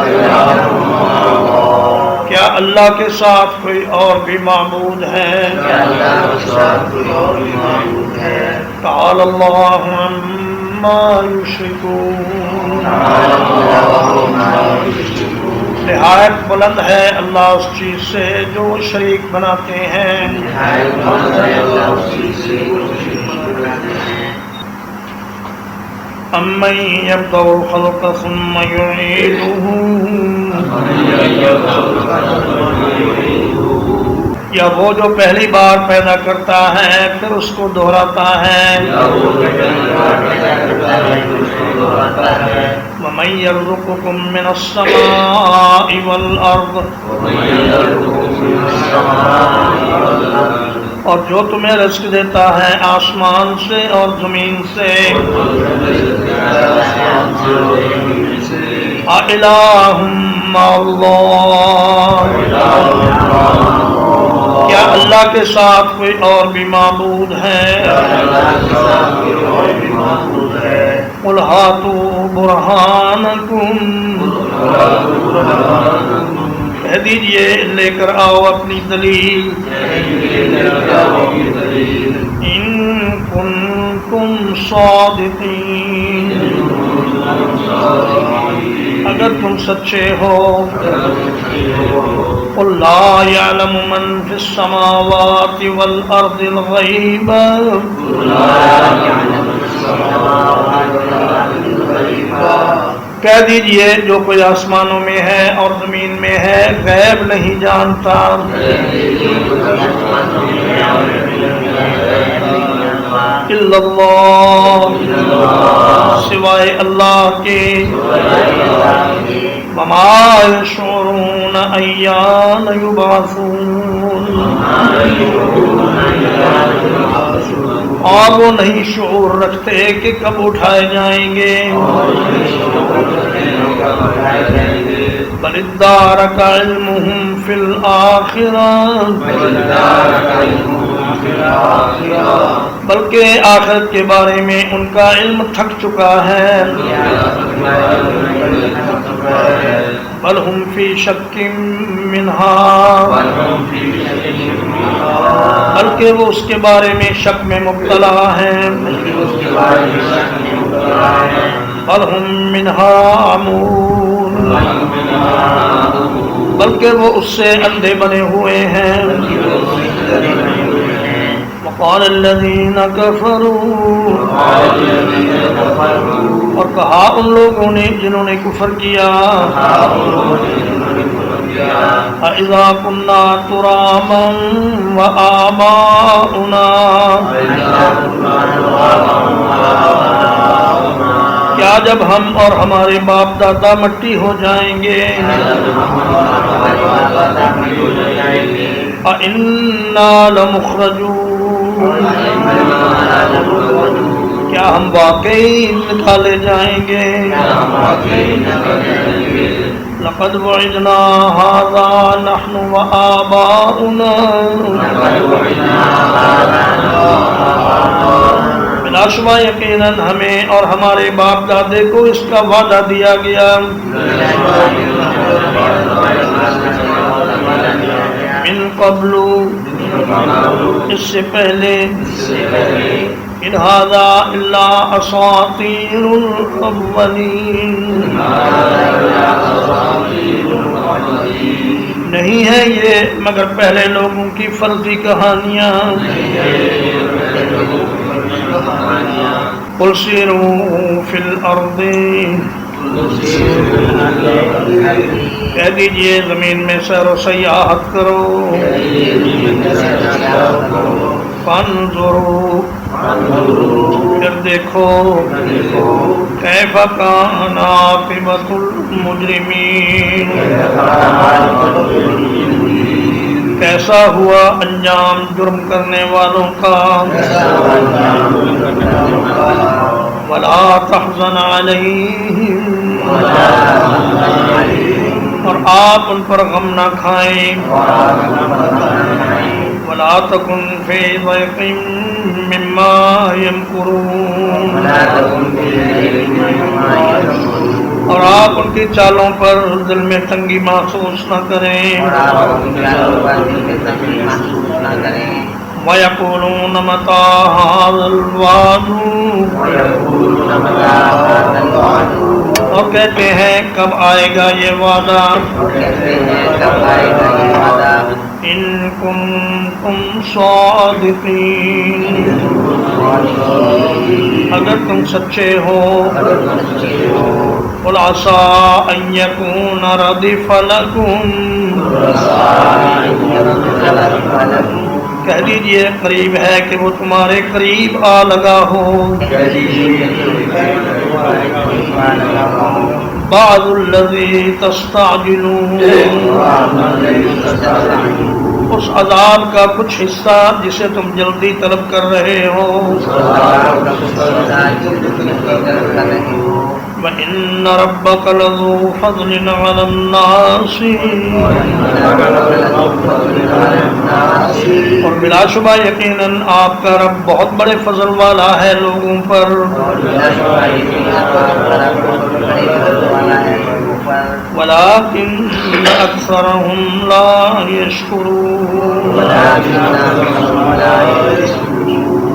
Speaker 1: کیا اللہ کے ساتھ کوئی اور بھی معبود ہے تعالی اللہ عما یشرکون نہایت بلند ہے اللہ اس چیز سے جو وہ شریک بناتے ہیں امن یبدأ الخلق ثم یعیدہ یا وہ جو پہلی بار پیدا کرتا ہے پھر اس کو دہراتا ہے وَمَن يَرْزُقُكُم مِّنَ السَّمَاءِ وَالْأَرْضِ اور جو تمہیں رزق دیتا ہے آسمان سے اور زمین سے اِلٰہٌ مع اللہ کیا اللہ کے ساتھ کوئی اور بھی معبود ہے قل ہاتوا برہانکم، کہہ دیجئے لے کر آؤ اپنی دلیل، ان کنتم صادقین، اگر تم سچے ہو، قل لا يعلم من في السماوات والارض الغیب، کہہ دیجئے جو کوئی آسمانوں میں ہے اور زمین میں ہے غیب نہیں جانتا، الا اللہ، سوائے اللہ کے، وما یشعرون ایان یبعثون، اور وہ نہیں شعور رکھتے کہ کب اٹھائے جائیں گے، بل ادارک علمہم فی الآخرہ، بلکہ آخرت کے بارے میں ان کا علم تھک چکا ہے، بل ہم فی شک منہا، بلکہ وہ اس کے بارے میں شک میں مبتلا ہیں، بل ہم منہا عمون، بلکہ وہ اس سے اندھے بنے ہوئے ہیں، وقال الذین کفروا، اور کہا ان لوگوں نے جنہوں نے کفر کیا، اذا كنا ترابا وآباؤنا، کیا جب ہم اور ہمارے باپ دادا مٹی ہو جائیں گے، اِنَّا لَمُخْرَجُونَ، کیا ہم واقعی نکالے جائیں گے، لقد وعدنا هذا نحن وآباؤنا، بلا شبہ یقیناً ہمیں اور ہمارے باپ دادے کو اس کا وعدہ دیا گیا، من قبل، اس سے پہلے، ان ھذا الا اساطیر الاولین، نہیں ہے یہ مگر پہلے لوگوں کی فرضی کہانیاں، قل سیروا فی الارض، کہہ دیجئے زمین میں سیر و سیاحت کرو، فانظروا، پھر دیکھو، کیف کان عاقبۃ المجرمین، کیسا ہوا انجام جرم کرنے والوں کا، ولا تحزن علیہم، اور آپ ان پر غم نہ کھائیں، ولا تکن فی ضیق مما یمکرون، اور آپ ان کی چالوں پر دل میں تنگی محسوس نہ کریں، وَيَقُولُونَ مَتَىٰ هَٰذَا الْوَعْدُ، اور کہتے ہیں کب آئے گا یہ وعدہ، إِن كُنتُمْ صَادِقِينَ، اگر تم سچے ہو، قُلْ عَسَىٰ أَن يَكُونَ رَدِفَ لَكُمْ، کہہ دیجئے قریب ہے کہ وہ تمہارے قریب آ لگا ہو، بعض الذی تستعجلون، اس عذاب کا کچھ حصہ جسے تم جلدی طلب کر رہے ہو. وَإِنَّ رَبَّكَ لَذُو فَضْلٍ عَلَى النَّاسِ اور بلا شبہ یقیناً آپ کا رب بہت بڑے فضل والا ہے لوگوں پر. وَلَٰكِنَّ أَكْثَرَهُمْ لَا يَشْكُرُونَ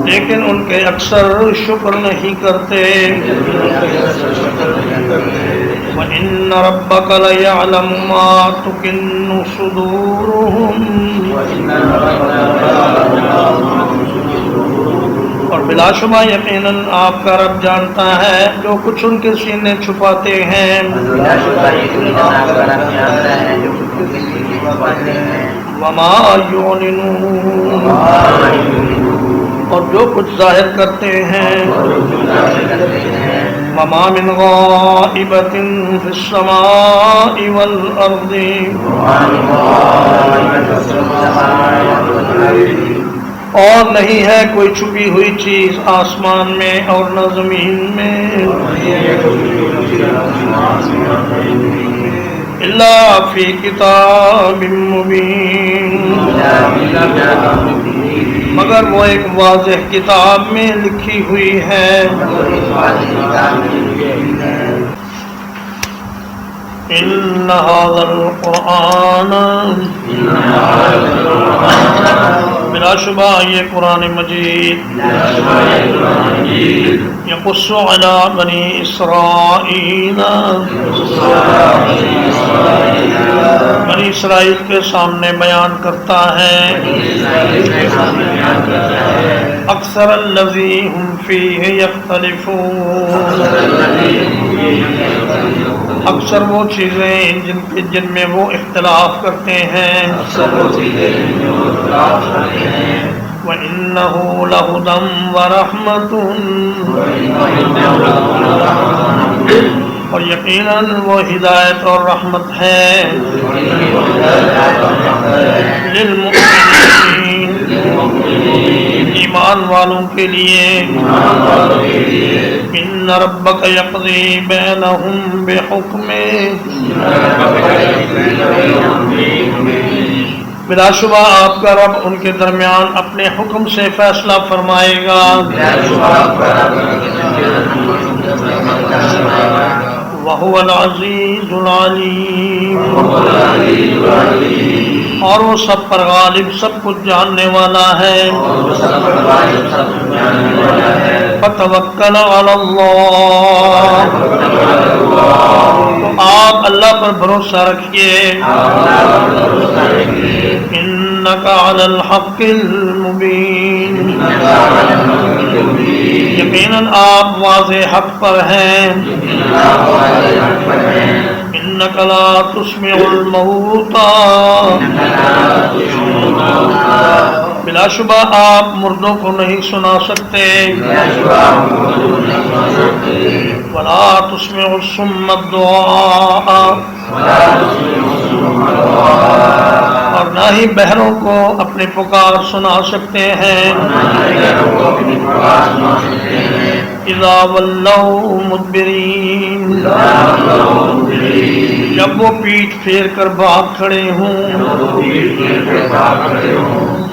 Speaker 1: لیکن ان کے اکثر شکر نہیں کرتے. وَإِنَّ رَبَّكَ لَيَعْلَمُ مَا تُكِنُّ صُدُورُهُمْ اور بلا شبہ یقیناً آپ کا رب جانتا ہے جو کچھ ان کے سینے چھپاتے ہیں. وَمَا يُعْلِنُونَ اور جو کچھ ظاہر کرتے ہیں. وَمَا مِنْ غَائِبَةٍ فِي السَّمَاءِ وَالْأَرْضِ اور نہیں ہے کوئی چھپی ہوئی چیز آسمان میں اور نہ زمین میں. الا فی کتاب مبین مگر وہ ایک واضح کتاب میں لکھی ہوئی ہے. ان هذا القرآن بلا شبہ یہ قرآن مجید یقص علی بنی اسرائیل بنی اسرائیل کے سامنے بیان کرتا ہے. اکثر الذی ہم فیہ یختلفون اکثر وہ چیزیں جن میں وہ اختلاف کرتے ہیں. وَإِنَّهُ لَهُدًى وَرَحْمَةٌ اور یقیناً وہ ہدایت اور رحمت ہے للمؤمنین ایمان والوں کے لیے. ان ربک یقضی بینہم بحکمہ بلا شبہ آپ کا رب ان کے درمیان اپنے حکم سے فیصلہ فرمائے گا. وَهُوَ الْعَزِيزُ الْعَلِيمُ اور وہ سب پر غالب سب کچھ جاننے والا ہے. فَتَوَكَّلْ عَلَى اللَّهِ تو آپ اللہ پر بھروسہ رکھیے. إِنَّكَ عَلَى الْحَقِّ الْمُبِينِ یقیناً آپ واضح حق پر ہیں. إِنَّكَ لَا تُسْمِعُ الْمَوْتَى بلا شبہ آپ مردوں کو نہیں سنا سکتے. وَلَا تُسْمِعُ الصُّمَّ الدُّعَاءَ اور نہ ہی بہروں کو اپنی پکار سنا سکتے ہیں. اذا ولوا مدبرین جب وہ پیٹھ پھیر کر بھاگ کھڑے ہوں.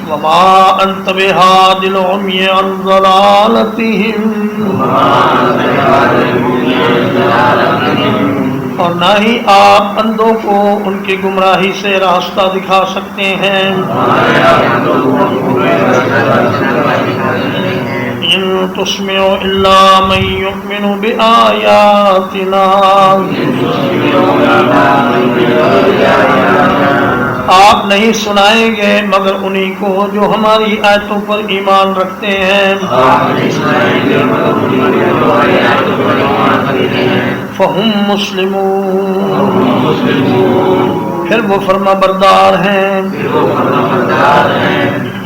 Speaker 1: وما انت بہاد العمی عن ضلالتہم اور نہ ہی آپ اندھوں کو ان کی گمراہی سے راستہ دکھا سکتے ہیں. ان تسمع الا من یؤمن بآیاتنا آپ نہیں سنائیں گے مگر انہی کو جو ہماری آیتوں پر ایمان رکھتے ہیں. فہم مسلمون پھر وہ فرما بردار ہیں.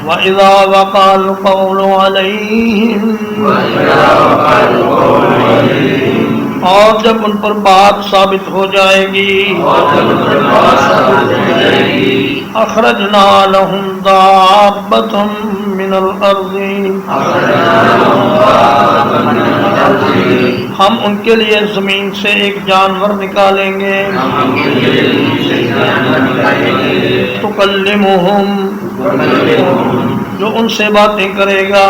Speaker 1: وَإِذَا وَقَعَ الْقَوْلُ عَلَيْهِمْ اور جب ان پر بات ثابت ہو جائے گی اخرجنا لهم دابة من الارض ہم ان کے لیے زمین سے ایک جانور نکالیں گے تکلمہم جو ان سے باتیں کرے گا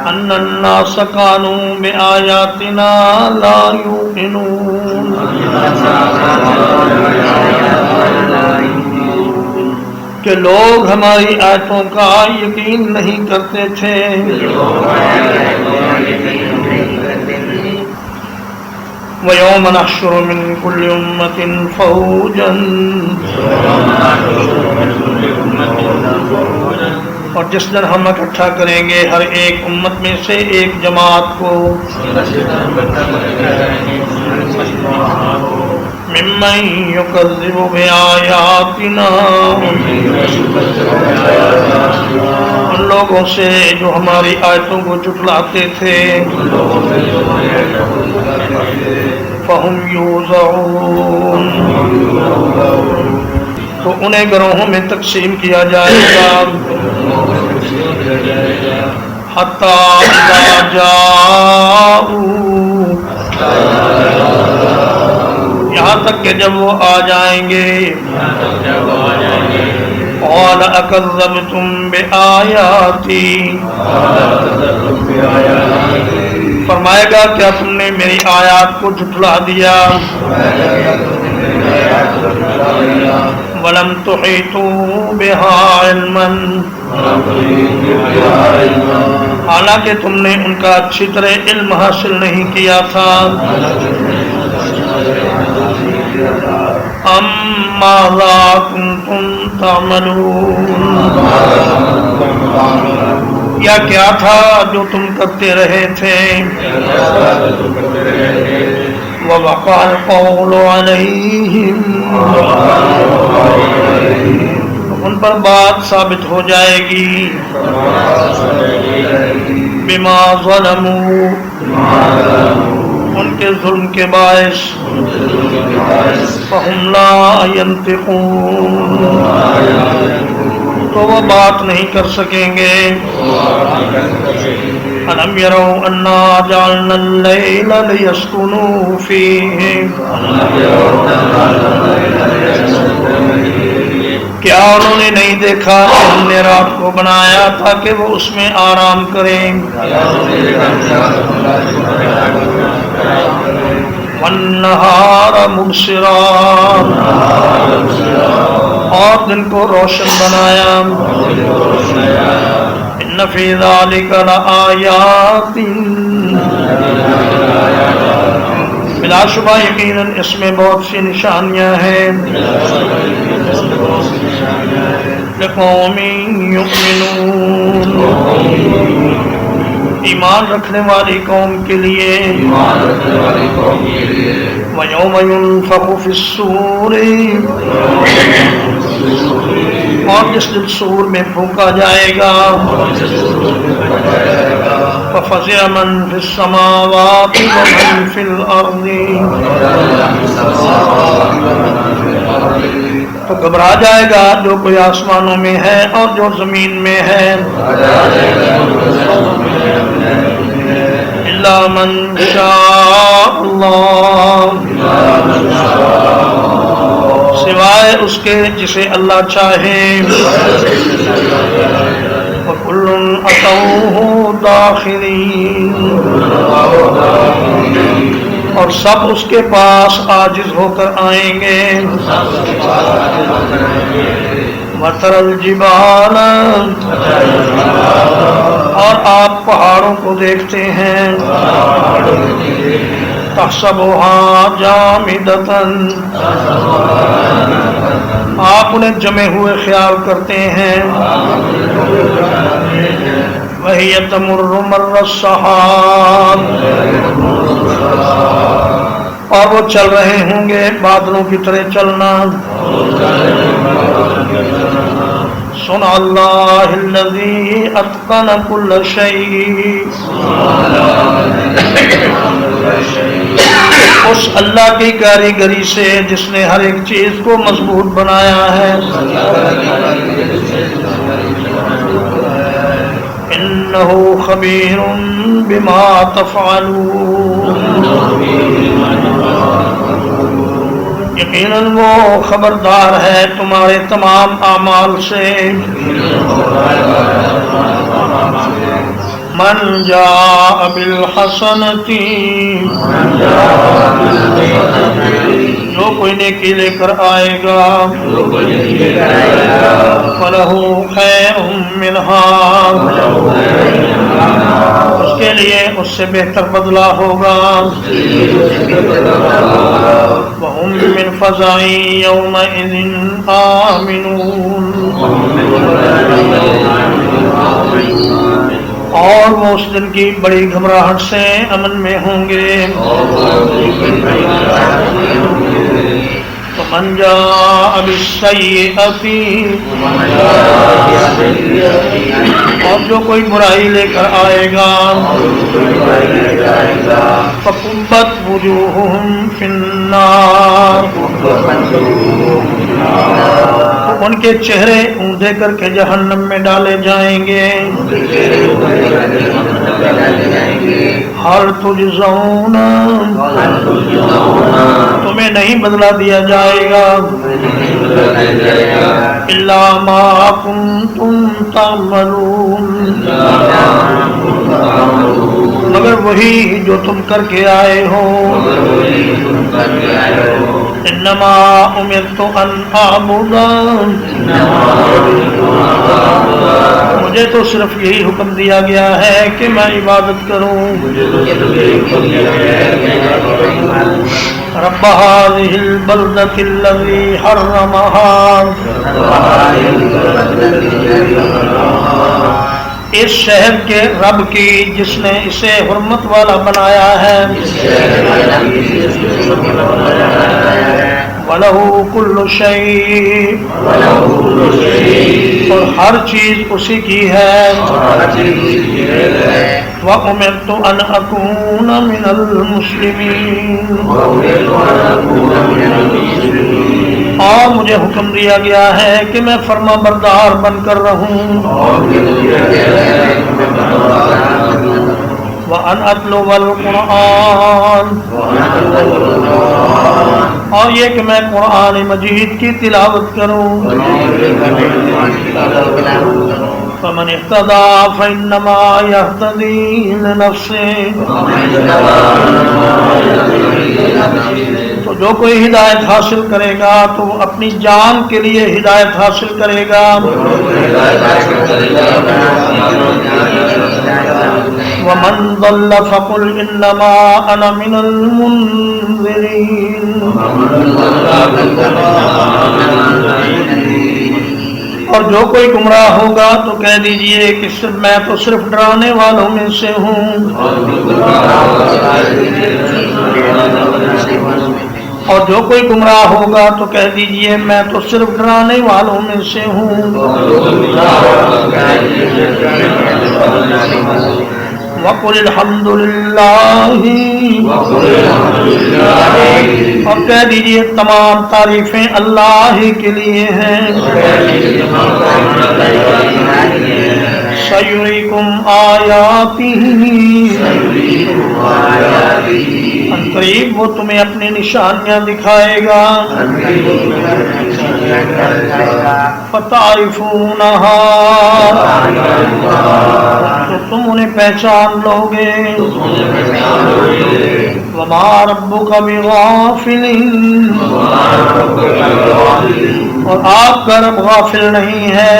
Speaker 1: ان الناس كانوا بآياتنا لا يوقنون کہ لوگ ہماری آیتوں کا یقین نہیں کرتے تھے وَيَوْمَ نَحْشُرُ مِنْ كُلِّ أُمَّةٍ فَوْجًا اور جس دن ہم اکٹھا کریں گے ہر ایک امت میں سے ایک جماعت کو ممن یکذب بآیاتنا ان لوگوں سے جو ہماری آیتوں کو جھٹلاتے تھے فہم یوزعون تو انہیں گروہوں میں تقسیم کیا جائے گا حتی اذا جاؤوا یہاں تک کہ جب وہ آ جائیں گے قال اکذبتم بآیاتی فرمائے گا کیا تم نے میری آیات کو جھٹلا دیا وَلَمْ تُحِيطُوا بِهَا عِلْمًا حالانکہ تم نے ان کا اچھی طرح علم حاصل نہیں کیا تھا ام ماذا کنتم تعملون یا کیا تھا جو تم کرتے رہے تھے وَوَقَعَ الْقَوْلُ عَلَيْهِمْ ان پر بات ثابت ہو جائے گی بما ظلموا ان کے ظلم کے باعث فَهُمْ لَا يَنْطِقُونَ تو وہ بات نہیں کر سکیں گے أَلَمْ يَرَوْا أَنَّا جَعَلْنَا اللَّيْلَ لِيَسْكُنُوا فِيهِ کیا انہوں نے نہیں دیکھا کہ ہم نے رات کو بنایا تاکہ وہ اس میں آرام کریں وَالنَّهَارَ مُبْصِرًا اور دن کو روشن بنایا ان فی ذلک لآیات بلا شبہ یقیناً اس میں بہت سی نشانیاں ہیں لقوم یؤمنون ایمان رکھنے والی قوم کے لیے وَيَوْمَ يُنفَخُ فِي الصُّورِ اور جس دن صور میں پھونکا جائے گا فَفَزِعَ مَنْ فِي السَّمَاوَاتِ وَمَنْ فِي الْأَرْضِ تو گھبرا جائے گا جو کوئی آسمانوں میں ہے اور جو زمین میں ہے إِلَّا مَنْ شَاءَ اللَّهُ سوائے اس کے جسے اللہ چاہے وَكُلٌّ أَتَوْهُ دَاخِرِينَ اور سب اس کے پاس عاجز ہو کر آئیں گے وَتَرَى الْجِبَالَ اور آپ پہاڑوں کو دیکھتے ہیں تَحْسَبُهَا جَامِدَةً آپ انہیں جمے ہوئے خیال کرتے ہیں وَهِيَ تَمُرُّ مَرَّ السَّحَابِ اور وہ چل رہے ہوں گے بادلوں کی طرح چلنا. سن اللہ الذی اتقن کل شیء، اس اللہ کی کاریگری سے جس نے ہر ایک چیز کو مضبوط بنایا ہے. انہ خبیر بما تفعلون، یقیناً وہ خبردار ہے تمہارے تمام اعمال سے. من جاء بالحسنۃ، جو کوئی نیکی لے کر آئے گا، فلہ خیر منہا، اس کے لیے اس سے بہتر بدلہ ہوگا. وہم من فزع یومئذ آمنون، اور وہ اس دن کی بڑی گھبراہٹ سے امن میں ہوں گے. فمن جاء بالسیئۃ، اور جو کوئی برائی لے کر آئے گا، فکبت وجوہہم فی النار، ان کے چہرے اوندھے کر کے جہنم میں ڈالے جائیں گے. ہل تجزون، تمہیں نہیں بدلہ دیا جائے گا، الا ما کنتم تعملون، مگر وہی جو تم کر کے آئے ہو. انما امرت ان اعبد، مجھے تو صرف یہی حکم دیا گیا ہے کہ میں عبادت کروں. رب هذه البلدة الذي حرمها، اس شہر کے رب کی جس نے اسے حرمت والا بنایا ہے. وَلَهُ كُلُّ شَيْءٍ، اور ہر چیز اسی کی ہے. وَأُمِرْتُ أَنْ أَكُونَ مِنَ الْمُسْلِمِينَ، اور مجھے حکم دیا گیا ہے کہ میں فرما بردار بن کر رہوں. وَأَنْ أَتْلُوَ الْقُرْآنَ، اور یہ کہ میں قرآن مجید کی تلاوت کروں. فمن اهتدى فإنما يهتدي لنفسه، تو جو کوئی ہدایت حاصل کرے گا تو وہ اپنی جان کے لیے ہدایت حاصل کرے گا. ومن ضل فقل انما انا من المنذرين، اور جو کوئی گمراہ ہوگا تو کہہ دیجئے کہ میں تو صرف ڈرانے والوں میں سے ہوں. اور جو کوئی گمراہ ہوگا تو کہہ دیجئے میں تو صرف ڈرانے والوں میں سے ہوں. وَقُلِ الْحَمْدُ لِلَّهِ، اور کہہ دیجئے تمام تعریفیں اللہ ہی کے لیے ہیں. سَيُرِيكُمْ آيَاتِهِ، قریب وہ تمہیں اپنی نشانیاں دکھائے گا. فَتَعْرِفُونَهَا، تو تم انہیں پہچان لو گے. وَمَا رَبُّكَ بِغَافِلٍ، اور آپ کا رب غافل نہیں ہے.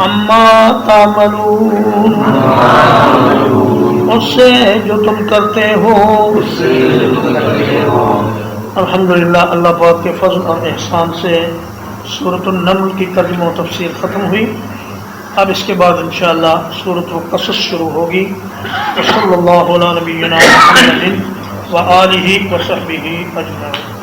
Speaker 1: عَمَّا تَعْمَلُونَ، اس سے جو تم کرتے ہو. الحمدللہ، اللہ پاک کے فضل اور احسان سے سورۃ النمل کی ترجمہ و تفسیر ختم ہوئی. اب اس کے بعد انشاءاللہ سورۃ القصص شروع ہوگی. صلی اللہ علیہ نبینا محمد وآلہ وصحبہ اجمعین۔